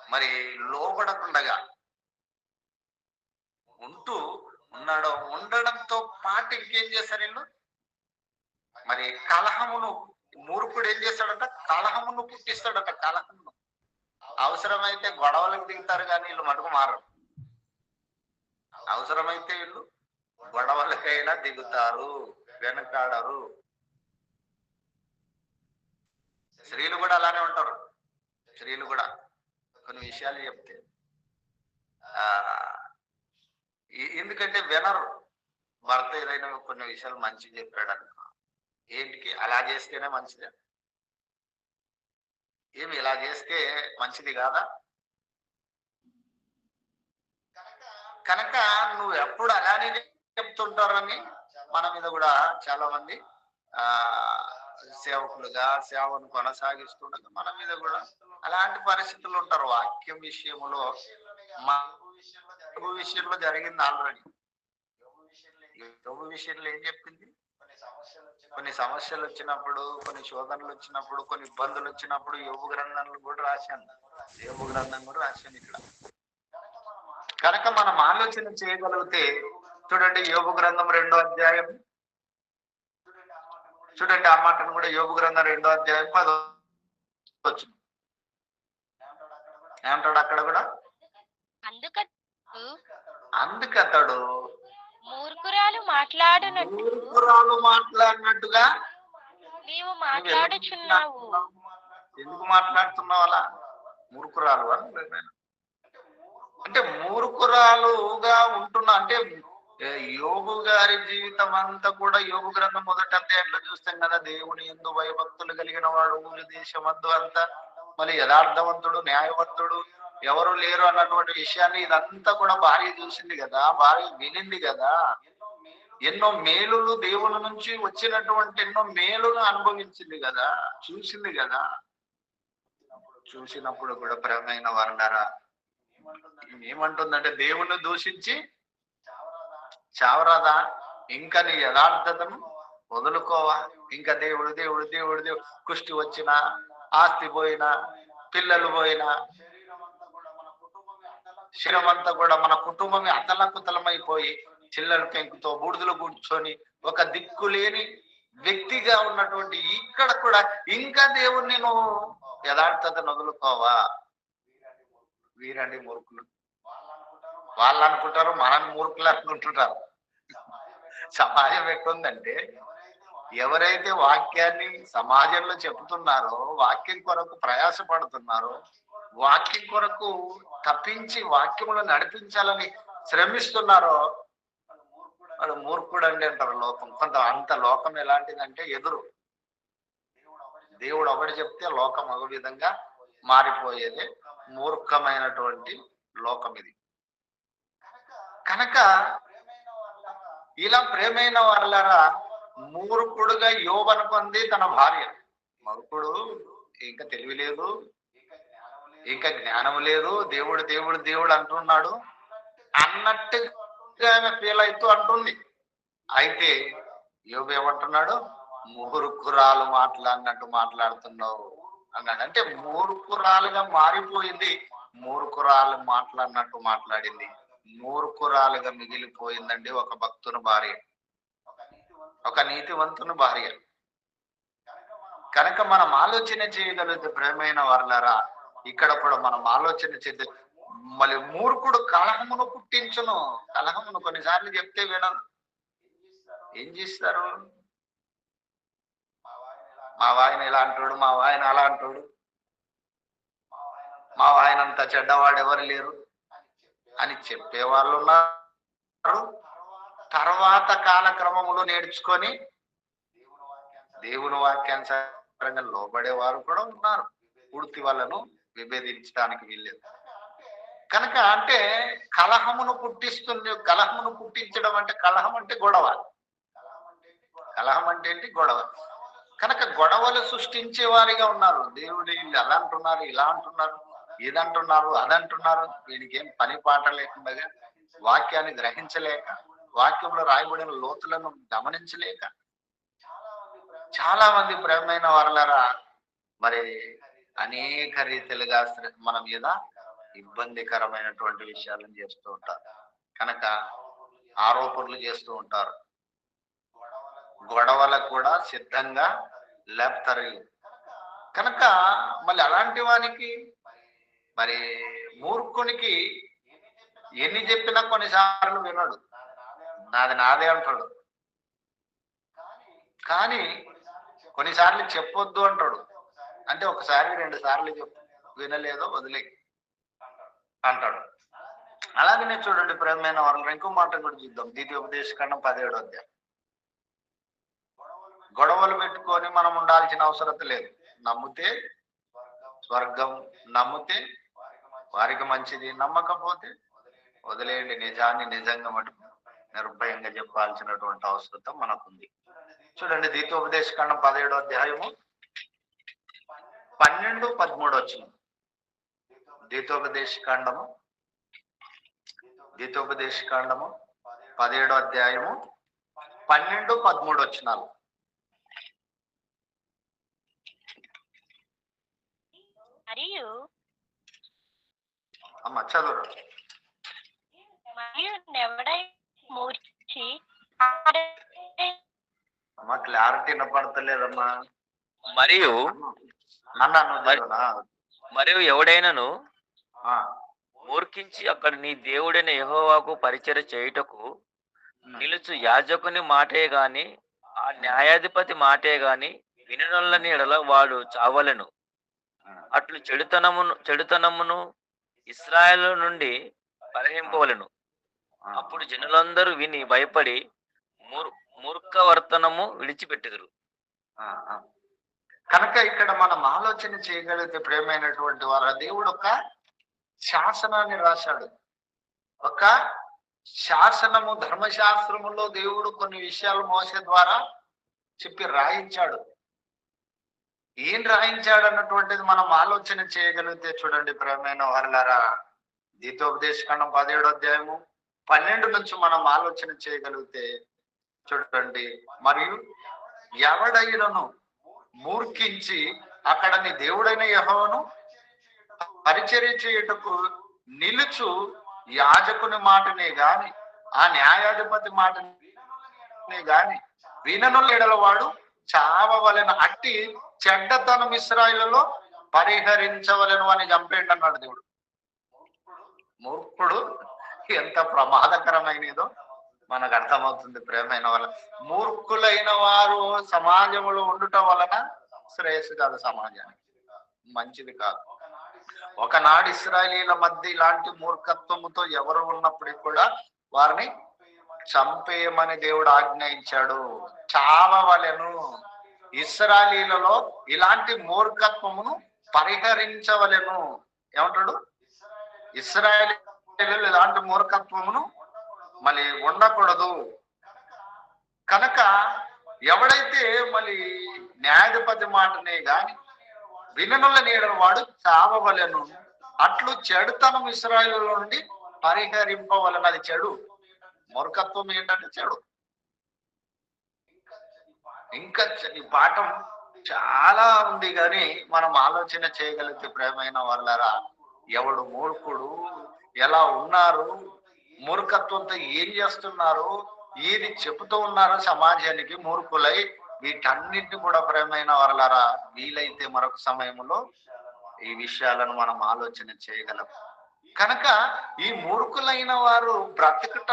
మరి లోబడకుండగా ఉండడంతో పాటు ఇంకేం చేస్తారు వీళ్ళు? మరి కలహమును, మూర్ఖుడు ఏం చేస్తాడట? కలహమును పుట్టిస్తాడట. కలహమును అవసరమైతే గొడవలకు దిగుతారు కానీ వీళ్ళు మటుకు మారరు. అవసరమైతే వీళ్ళు గొడవలకైనా దిగుతారు, వెనకాడరు. స్త్రీలు కూడా అలానే ఉంటారు. స్త్రీలు కూడా కొన్ని విషయాలు చెప్తే ఎందుకంటే వినరు. భర్త ఏదైనా కొన్ని విషయాలు మంచి చెప్పాడు అనుకో, ఏంటికి అలా చేస్తేనే మంచిది, ఏమి ఇలా చేస్తే మంచిది కాదా? కనుక నువ్వు ఎప్పుడు అలానే చెప్తుంటారని మన మీద కూడా చాలా మంది సేవకులుగా సేవను కొనసాగిస్తుండగా మన మీద కూడా అలాంటి పరిస్థితులు ఉంటారు. వాక్యం విషయంలో మా విషయంలో జరిగింది ఆల్రెడీ. యోబు విషయంలో ఏం చెప్పింది? కొన్ని సమస్యలు వచ్చినప్పుడు, కొన్ని శోధనలు వచ్చినప్పుడు, కొన్ని ఇబ్బందులు వచ్చినప్పుడు యోబు గ్రంథంలో కూడా రాశాను. యోబు గ్రంథం కూడా రాశాను ఇక్కడ. కనుక మనం ఆలోచన చేయగలిగితే చూడండి, యోబు గ్రంథం 2వ అధ్యాయం చూడండి, ఆ మాటను కూడా యోబు గ్రంథం 2వ అధ్యాయం 10వ వచనం ఏమంటాడు? అక్కడ కూడా అందుకతడు మూర్ఖురాలు మాట్లాడినట్టుగా నీవు మాట్లాడుచున్నావు. ఎందుకు మాట్లాడుతున్నావు అలా? మూర్ఖురాలు అంటే మూర్ఖురాలుగా ఉంటున్నా అంటే యోబు గారి జీవితం అంతా కూడా యోబు గ్రంథం మొదటి అధ్యాయంలో చూస్తాం కదా. దేవుని యందు భయభక్తులు కలిగిన వాడు, ఊరి దేశమందు అంతా మళ్ళీ యథార్థవంతుడు, న్యాయవంతుడు, ఎవరు లేరు అన్నటువంటి విషయాన్ని ఇదంతా కూడా భార్య చూసింది కదా, భార్య వినింది కదా. ఎన్నో మేలులు దేవుని నుంచి వచ్చినటువంటి ఎన్నో మేలును అనుభవించింది కదా, చూసింది కదా. చూసినప్పుడు కూడా ప్రియమైన వారలారా ఏమంటుందంటే, దేవుణ్ణి దూషించి చావరాదా, ఇంకా నీ యథార్థతను వదులుకోవా, ఇంకా దేవుడు దేవుడు దేవుడు దేవుడు కుష్టి వచ్చినా, ఆస్తి పోయినా, పిల్లలు పోయినా, శరీరం అంతా కూడా మన కుటుంబమే అతలకుతలమైపోయి చిల్లల పెంకుతో బూడిదలు కూర్చొని ఒక దిక్కు లేని వ్యక్తిగా ఉన్నటువంటి ఇక్కడ కూడా ఇంకా దేవుణ్ణి నువ్వు యథార్థతను వదులుకోవా. వీరండి మూర్ఖులు. వాళ్ళు అనుకుంటారు మనల్ని మూర్ఖులు అనుకుంటుంటారు. సమాజం ఎట్లుందంటే, ఎవరైతే వాక్యాన్ని సమాజంలో చెబుతున్నారో, వాక్యం కొరకు ప్రయాసపడుతున్నారో, వాక్యం కొరకు తప్పించి వాక్యములు నడిపించాలని శ్రమిస్తున్నారో వాడు మూర్ఖుడు అండి అంటారు లోకం. అంత లోకం ఎలాంటిదంటే ఎదురు. దేవుడు ఒకటి చెప్తే లోకం ఒక విధంగా మారిపోయేది. మూర్ఖమైనటువంటి లోకం ఇది. కనుక ఇలా ప్రేమైన వాళ్ళరా మూర్ఖుడుగా యోబను పొంది తన భార్య, మూర్ఖుడు ఇంకా తెలివి లేదు, ఇంకా జ్ఞానం లేదు, దేవుడు దేవుడు దేవుడు అంటున్నాడు అన్నట్టుగా ఫీల్ అవుతూ అంటుంది. అయితే యోబు ఏమంటున్నాడు, మూర్ఖురాలు మాట్లాడినట్టు మాట్లాడుతున్నావు అన్నాడు. అంటే మూర్ఖురాలుగా మారిపోయింది, మూర్ఖురాలు మాట్లాడినట్టు మాట్లాడింది, మూర్ఖురాలుగా మిగిలిపోయిందండి ఒక భక్తుని భార్య, ఒక నీతివంతుని భార్య. కనుక మనం ఆలోచన చేయగలిగితే ప్రేమైన వారలారా, ఇక్కడ కూడా మనం ఆలోచన చేద్దాం. మళ్ళీ మూర్ఖుడు కలహమును పుట్టించును. కలహమును కొన్నిసార్లు చెప్తే వినను. ఏం చేస్తారు, మా వాయన ఇలా అంటాడు, మా వాయన అలా అంటాడు, మా వాయనంత చెడ్డవాడు ఎవరు లేరు అని చెప్పేవాళ్ళు ఉన్నారు. తర్వాత కాలక్రమంలో నేర్చుకొని దేవుని వాక్యానుసారంగా లోబడేవారు కూడా ఉన్నారు. పూర్తి వాళ్ళను విభేదించడానికి వీల్లేదు. కనుక అంటే కలహమును పుట్టిస్తుంది. కలహమును పుట్టించడం అంటే, కలహం అంటే గొడవ, కలహం అంటే ఏంటి, గొడవ. కనుక గొడవలు సృష్టించే వారిగా ఉన్నారు. దేవుడు వీళ్ళు అలా అంటున్నారు, ఇలా అంటున్నారు, ఇదంటున్నారు, అదంటున్నారు. వీడికి ఏం పని పాట లేకుండా, వాక్యాన్ని గ్రహించలేక, వాక్యంలో రాయబడిన లోతులను గమనించలేక చాలా మంది ప్రేమైన వారలారా మరి అనేక రీతిలుగా మన మీద ఇబ్బందికరమైనటువంటి విషయాలను చేస్తూ ఉంటారు. కనుక ఆరోపణలు చేస్తూ ఉంటారు, గొడవలకు కూడా సిద్ధంగా లేపుతారు. కనుక మళ్ళీ అలాంటి వానికి, మరి మూర్ఖునికి ఎన్ని చెప్పినా కొన్నిసార్లు వినడు, నాది నాదే అంటాడు. కానీ కొన్నిసార్లు చెప్పొద్దు అంటాడు. అంటే ఒకసారి 2 సార్లు చెప్పు, వినలేదో వదిలే అంటాడు. అలాగనే చూడండి ప్రేమైన వాళ్ళు, ఇంకో మాట కూడా చూద్దాం. ద్వితీయోపదేశకాండం 17వ అధ్యాయం. గొడవలు పెట్టుకొని మనం ఉండాల్సిన అవసరం లేదు. నమ్మితే స్వర్గం, నమ్మితే వారికి మంచిది, నమ్మకపోతే వదిలేయండి. నిజాన్ని నిజంగా మటుకు నిర్భయంగా చెప్పాల్సినటువంటి అవసరం మనకుంది. చూడండి ద్వితీయోపదేశకాండం 17వ అధ్యాయము 12, 13 వచ్చింది. ద్వితీయోపదేశకాండము 17వ అధ్యాయము 12, 13 వచ్చినాలు. మరియు అమ్మ చదువు. మరియు నెవడై మూర్చి అమ్మ క్లారిటీ వినపడతలేదమ్మా. మరియు మరియు ఎవడైనను మూర్ఖించి అక్కడ నీ దేవుడైన యెహోవాకు పరిచర్య చేయుటకు నిలుచు యాజకుని మాటే గాని ఆ న్యాయాధిపతి మాటే గాని విననొల్లని ఎడల వాడు చావలెను. అట్లు చెడుతనమును ఇశ్రాయేలు నుండి పరిహరింపవలెను. అప్పుడు జనులందరూ విని భయపడి మూర్ఖవర్తనము విడిచిపెట్టుదురు. కనుక ఇక్కడ మనం ఆలోచన చేయగలిగితే ప్రేమైనటువంటి వారు, దేవుడు ఒక శాసనాన్ని రాశాడు, ఒక శాసనము ధర్మశాస్త్రములో దేవుడు కొన్ని విషయాలు మోసే ద్వారా చెప్పి రాయించాడు. ఏం రాయించాడు అన్నటువంటిది మనం ఆలోచన చేయగలిగితే చూడండి ప్రియమైన వారలారా, ద్వితోపదేశకాండం 17వ అధ్యాయము 12 నుంచి మనం ఆలోచన చేయగలిగితే చూడండి, మరియు ఎవడైనను మూర్ఖించి అక్కడ నీ దేవుడైన యెహోవాను పరిచర్య చేయుటకు నిలుచు యాజకుని మాటనే గాని ఆ న్యాయాధిపతి మాటనే గాని వినను ఎడల వాడు చావవలెను, అట్టి చెడ్డతనం ఇశ్రాయేలులో పరిహరించవలెను అని చంపేయండి అన్నాడు దేవుడు. మూర్ఖుడు ఎంత ప్రమాదకరమైనదో మనకు అర్థమవుతుంది ప్రేమైన వాళ్ళ. మూర్ఖులైన వారు సమాజంలో ఉండటం వలన శ్రేయస్సు కాదు, సమాజానికి మంచిది కాదు. ఒకనాడు ఇశ్రాయేలీల మధ్య ఇలాంటి మూర్ఖత్వముతో ఎవరు ఉన్నప్పటికీ కూడా వారిని చంపేయమని దేవుడు ఆజ్ఞయించాడు, చావవలెను. ఇశ్రాయేలీలలో ఇలాంటి మూర్ఖత్వమును పరిహరించవలెను. ఏమంటాడు? ఇశ్రాయేలీలు ఇలాంటి మూర్ఖత్వమును మళ్ళీ ఉండకూడదు. కనుక ఎవడైతే మళ్ళీ న్యాయాధిపతి మాటనే గాని విననుల నీడల వాడు చావవలెను, అట్లు చెడుతనం ఇశ్రాయేలులో నుండి పరిహరింపవలెను. అది చెడు. మూర్ఖత్వం ఏంటంటే చెడు. ఇంకా ఈ పాఠం చాలా ఉంది కానీ మనం ఆలోచన చేయగలిగితే ప్రేమైన వాళ్ళరా, ఎవడు మూర్ఖుడు, ఎలా ఉన్నారు, మూర్ఖత్వంతో ఏం చేస్తున్నారు, ఏది చెబుతూ ఉన్నారో సమాజానికి మూర్ఖులై, వీటన్నిటిని కూడా ప్రేమైన వాళ్ళరా వీలైతే మరొక సమయంలో ఈ విషయాలను మనం ఆలోచన చేయగలం. కనుక ఈ మూర్ఖులైన వారు బ్రతుకుట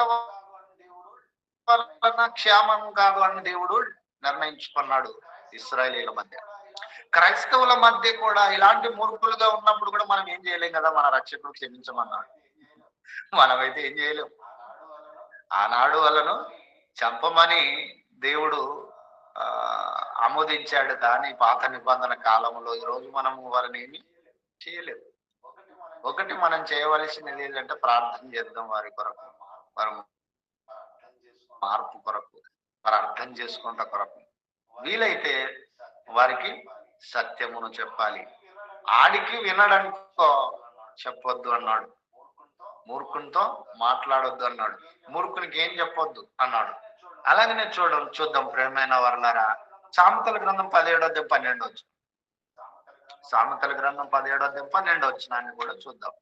వలన క్షేమం కాదు అని దేవుడు నిర్ణయించుకున్నాడు. ఇశ్రాయేలీల మధ్య, క్రైస్తవుల మధ్య కూడా ఇలాంటి మూర్ఖులుగా ఉన్నప్పుడు కూడా మనం ఏం చేయలేం కదా, మన రక్షకుడు క్షమించమన్నాడు. మనమైతే ఏం చేయలేం. ఆనాడు వాళ్ళను చంపమని దేవుడు ఆమోదించాడు, కానీ పాత నిబంధన కాలంలో ఈరోజు మనము వారిని ఏమి చేయలేదు. ఒకటి మనం చేయవలసినది ఏంటంటే ప్రార్థన చేద్దాం వారి కొరకు, వారి మార్పు కొరకు, వారు అర్థం చేసుకుంట కొరకు. వీలైతే వారికి సత్యమును చెప్పాలి. ఆడికి వినడానికో చెప్పొద్దు అన్నాడు, మూర్ఖునితో మాట్లాడొద్దు అన్నాడు, మూర్ఖునికి ఏం చెప్పొద్దు అన్నాడు. అలాగనే చూద్దాం ప్రేమైన వర్లారా, సామెతల గ్రంథం 17వ అధ్యాయం 12వ వచనం. సామెతల గ్రంథం 17వ అధ్యాయం 12వ వచనాన్ని కూడా చూద్దాం.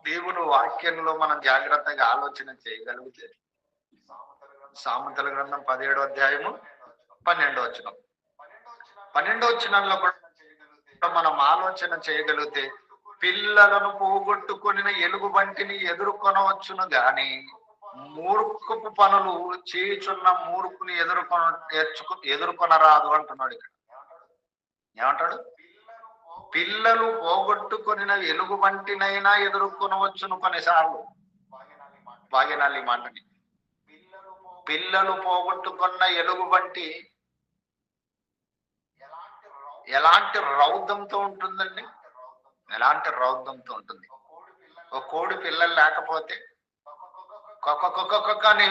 దేవుని వాక్యంలో మనం జాగ్రత్తగా ఆలోచన చేయగలిగితే, సామెతల గ్రంథం 17వ అధ్యాయము 12వ వచనం. 12వ వచనంలో కూడా మనం ఆలోచన చేయగలిగితే, పిల్లలను పోగొట్టుకుని ఎలుగుబంటిని ఎదుర్కొనవచ్చును గాని మూర్ఖపు పనులు చేయుచున్న మూర్ఖుని ఎదుర్కొనరాదు అంటున్నాడు. ఇక్కడ ఏమంటాడు? పిల్లలు పోగొట్టుకుని ఎలుగుబంటినైనా ఎదుర్కొనవచ్చును కొన్నిసార్లు. బాగినాలి ఈ మాటని. పిల్లలు పోగొట్టుకున్న ఎలుగుబంటి ఎలాంటి రౌద్రంతో ఉంటుందండి, ఎలాంటి రౌద్రంతో ఉంటుంది. ఒక కోడి పిల్లలు లేకపోతే అని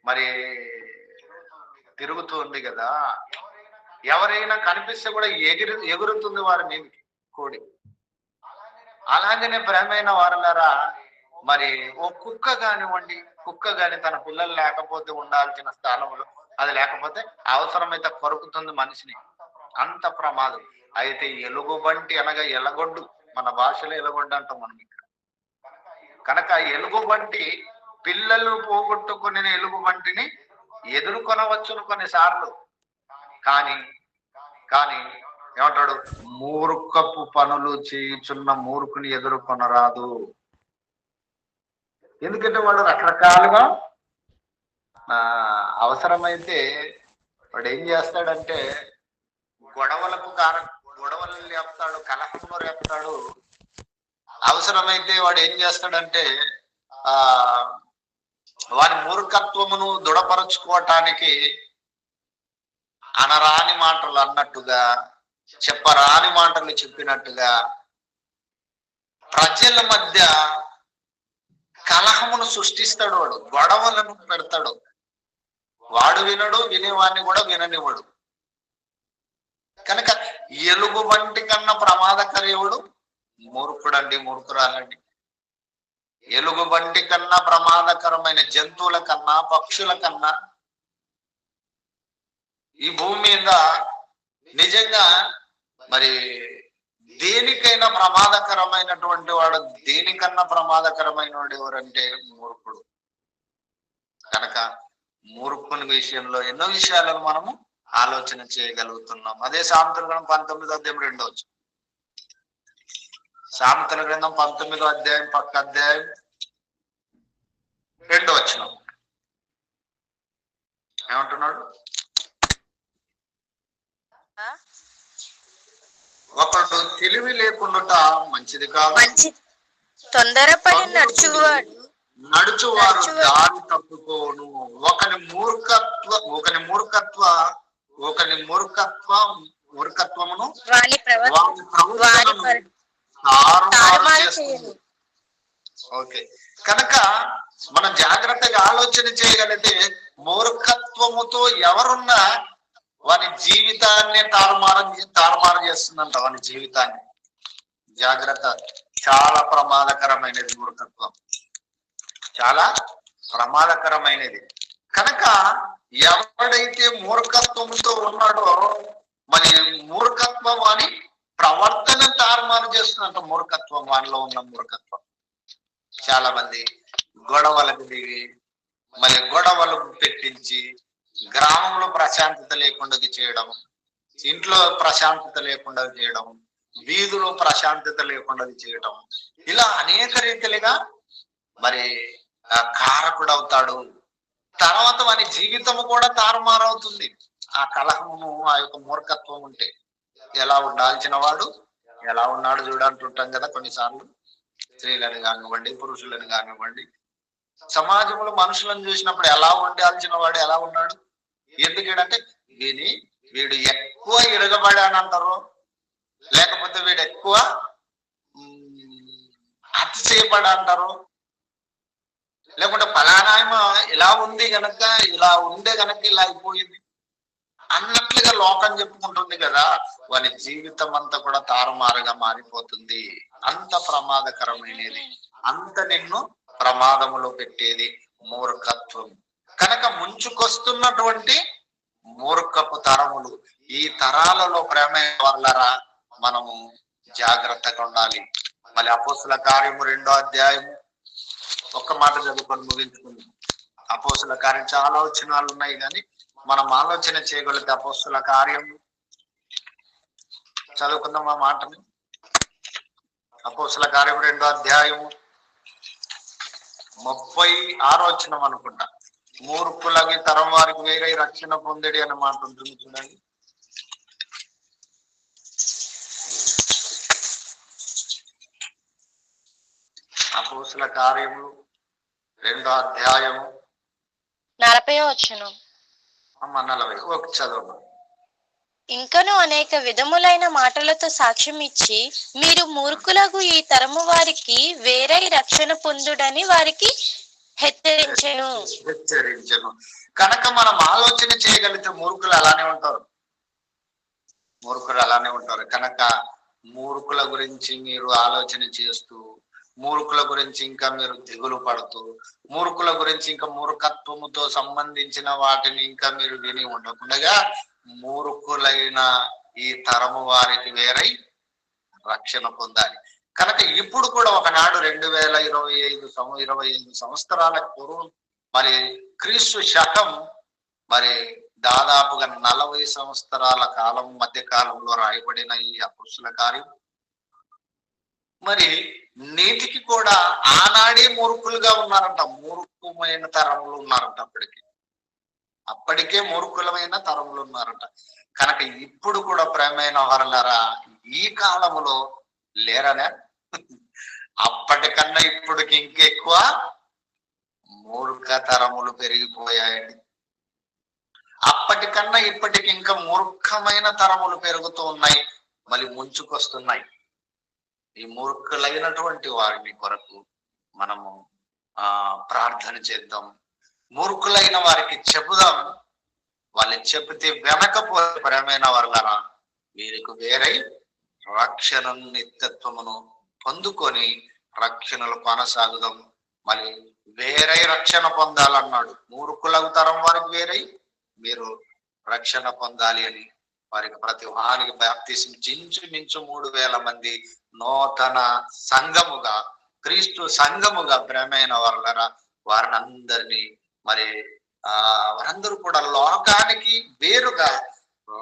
మరి తిరుగుతుంది కదా, ఎవరైనా కనిపిస్తే కూడా ఎగురుతుంది వారి మీదకి కోడి. అలాగనే ప్రేమైన వారలారా, మరి ఓ కుక్క కానివ్వండి, కుక్క కాని తన పిల్లలు లేకపోతే ఉండాల్సిన స్థానంలో అది లేకపోతే అవసరమైతే కొరుకుతుంది మనిషిని, అంత ప్రమాదం. అయితే ఎలుగుబంటి అనగా ఎలగొడ్డు, మన భాషలో ఎలగొడ్డు అంటాం మనం ఇక్కడ. కనుక ఎలుగుబంటి పిల్లలు పోగొట్టుకుని ఎలుగుబంటిని ఎదుర్కొనవచ్చును కొన్నిసార్లు. కానీ ఏమంటాడు? మూర్ఖపు పనులు చేయుచున్న మూర్ఖుని ఎదుర్కొనరాదు. ఎందుకంటే వాడు రకరకాలుగా అవసరమైతే వాడు ఏం చేస్తాడంటే గొడవలు లేపుతాడు, కలహము రేపుతాడు. అవసరమైతే వాడు ఏం చేస్తాడంటే వారి మూర్ఖత్వమును దృఢపరచుకోవటానికి అనరాని మాటలు అన్నట్టుగా, చెప్పరాని మాటలు చెప్పినట్టుగా ప్రజల మధ్య కలహమును సృష్టిస్తాడు, వాడు గొడవలను పెడతాడు. వాడు వినడు, వినేవాడిని కూడా విననివాడు. కనుక ఎలుగు వంటి కన్నా ప్రమాదకరేవుడు మూర్ఖుడండి, మూర్ఖురాలండి. ఎలుగు వంటి కన్నా ప్రమాదకరమైన జంతువుల కన్నా, పక్షుల కన్నా ఈ భూమి మీద నిజంగా మరి దేనికైనా ప్రమాదకరమైనటువంటి వాడు, దేనికన్నా ప్రమాదకరమైన వాడు ఎవరంటే మూర్ఖుడు. కనుక మూర్ఖుని విషయంలో ఎన్నో విషయాలను మనము ఆలోచన చేయగలుగుతున్నాం. అదే సామెతల గ్రంథం 19వ అధ్యాయం 2వ వచనం. సామెతల గ్రంథం 19వ అధ్యాయం పక్క అధ్యాయం 2వ వచనం ఏమంటున్నాడు? ఒకడు తెలివి లేకుండా మంచిది కాదు, తొందరపడి నడుచువారు దారి తప్పుకోను. ఒకని మూర్ఖత్వమును ఓకే. కనుక మనం జాగ్రత్తగా ఆలోచన చేయగలిగితే మూర్ఖత్వముతో ఎవరున్నా వాని జీవితాన్ని తారుమారు చేస్తుందంట. వాని జీవితాన్ని జాగ్రత్త. చాలా ప్రమాదకరమైనది మూర్ఖత్వం, చాలా ప్రమాదకరమైనది. కనుక ఎవడైతే మూర్ఖత్వంతో ఉన్నాడో మరి మూర్ఖత్వం అని ప్రవర్తన తారుమారు చేస్తుందంట. మూర్ఖత్వం, వానిలో ఉన్న మూర్ఖత్వం. చాలా మంది గొడవలకు దిగి మరి గొడవలు పెట్టించి గ్రామంలో ప్రశాంతత లేకుండా చేయడం, ఇంట్లో ప్రశాంతత లేకుండా చేయడం, వీధిలో ప్రశాంతత లేకుండా చేయడం, ఇలా అనేక రీతిలుగా మరి కారకుడవుతాడు. తర్వాత వాని జీవితము కూడా తారుమారవుతుంది. ఆ కలహము, ఆ యొక్క మూర్ఖత్వం ఉంటే ఎలా ఉండాల్సిన వాడు ఎలా ఉన్నాడు చూడంటుంటాం కదా కొన్నిసార్లు. స్త్రీలను కానివ్వండి, పురుషులను కానివ్వండి, సమాజంలో మనుషులను చూసినప్పుడు ఎలా ఉండాల్సిన వాడు ఎలా ఉన్నాడు. ఎందుకంటే వీడు ఎక్కువ ఇరగబడానంటారు, లేకపోతే వీడు ఎక్కువ అతి చేయబడ అంటారు, లేకుంటే ఫలానాయమ ఇలా ఉంది గనక ఇలా ఉండే గనక ఇలా అయిపోయింది అన్నట్లుగా లోకం చెప్పుకుంటుంది కదా. వాని జీవితం అంతా కూడా తారుమారుగా మారిపోతుంది. అంత ప్రమాదకరమైనది, అంత నిన్ను ప్రమాదములో పెట్టేది మూర్ఖత్వం. కనుక ముంచుకొస్తున్నటువంటి మూర్ఖపు తరములు, ఈ తరాలలో ప్రేమ వాళ్ళరా మనము జాగ్రత్తగా ఉండాలి. మళ్ళీ అపోస్తుల కార్యము 2వ అధ్యాయము ఒక్క మాట చదువుకొని ముగించుకుందాం. అపోస్తుల కార్యం చాలా వచనాలు ఉన్నాయి, కానీ మనం ఆలోచన చేయగలిగితే అపోస్తుల కార్యం చదువుకుందాం ఆ మాటని. అపోస్తుల కార్యం 2వ అధ్యాయము 36వ వచనం అనుకుంటా. మూర్ఖులకి తరం వారికి వేరే రక్షణ పొందేది అనే మాట ఉంటుంది చూడండి. అపోస్తుల కార్యములు 2వ అధ్యాయము 40వ వచనం. 40. ఓకే, చదవండి. ఇంకను అనేక విధములైన మాటలతో సాక్ష్యం ఇచ్చి, మీరు మూర్ఖులకు ఈ తరము వారికి వేరే రక్షణ పొందుడని వారికి హెచ్చరించెను. కనుక మనం ఆలోచన చేయగలిగితే మూర్ఖులు అలానే ఉంటారు, మూర్ఖులు అలానే ఉంటారు. కనుక మూర్ఖుల గురించి మీరు ఆలోచన చేస్తూ, మూర్ఖుల గురించి ఇంకా మీరు దిగులు పడుతూ, మూర్ఖుల గురించి ఇంకా మూర్ఖత్వముతో సంబంధించిన వాటిని ఇంకా మీరు విని ఉండకుండా మూర్ఖులైన ఈ తరము వారికి వేరై రక్షణ పొందాలి. కనుక ఇప్పుడు కూడా ఒకనాడు 2025 సంవత్సరాల పూర్వం మరి క్రీస్తు శకం మరి దాదాపుగా 40 సంవత్సరాల కాలం మధ్య కాలంలో రాయబడిన ఈ అపోస్తుల కార్యం మరి నేటికి కూడా ఆనాడే మూర్ఖులుగా ఉన్నారంట. మూర్ఖమైన తరములు ఉన్నారంట. అప్పటికే మూర్ఖులమైన తరములు ఉన్నారంట. కనుక ఇప్పుడు కూడా ప్రేమైన వారలారా ఈ కాలములో లేరనే, అప్పటికన్నా ఇప్పటికి ఇంకెక్కువ మూర్ఖ తరములు పెరిగిపోయాయండి. అప్పటికన్నా ఇప్పటికి ఇంకా మూర్ఖమైన తరములు పెరుగుతూ ఉన్నాయి, మళ్ళీ ముంచుకొస్తున్నాయి. ఈ మూర్ఖులైనటువంటి వారిని కొరకు మనము ప్రార్థన చేద్దాం. మూర్ఖులైన వారికి చెబుదాం, వాళ్ళు చెబితే వెనకపోతే ప్రేమైన వర్లారా వీరికి వేరై రక్షణ నిత్యత్వమును పొందుకొని రక్షణలు కొనసాగుదాం. మళ్ళీ వేరై రక్షణ పొందాలన్నాడు. మూర్ఖులకు తరం వారికి వేరై మీరు రక్షణ పొందాలి అని వారికి ప్రతి వారికి బాప్తిసం ఇంచుమించు 3000 మంది నూతన సంఘముగా, క్రీస్తు సంఘముగా ప్రేమైన వర్లరా వారిని అందరినీ మరి వారందరూ కూడా లోకానికి వేరుగా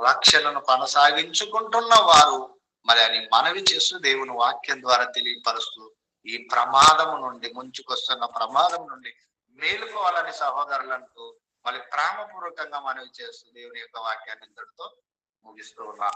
రక్షణను కొనసాగించుకుంటున్న వారు మరి అని మనవి చేస్తూ దేవుని వాక్యం ద్వారా తెలియపరుస్తూ ఈ ప్రమాదము నుండి, ముంచుకొస్తున్న ప్రమాదం నుండి మేలుకోవాలని సహోదరులంటూ మళ్ళీ ప్రేమపూర్వకంగా మనవి చేస్తూ దేవుని యొక్క వాక్యాన్ని ఇంతటితో ముగిస్తూ ఉన్నాం.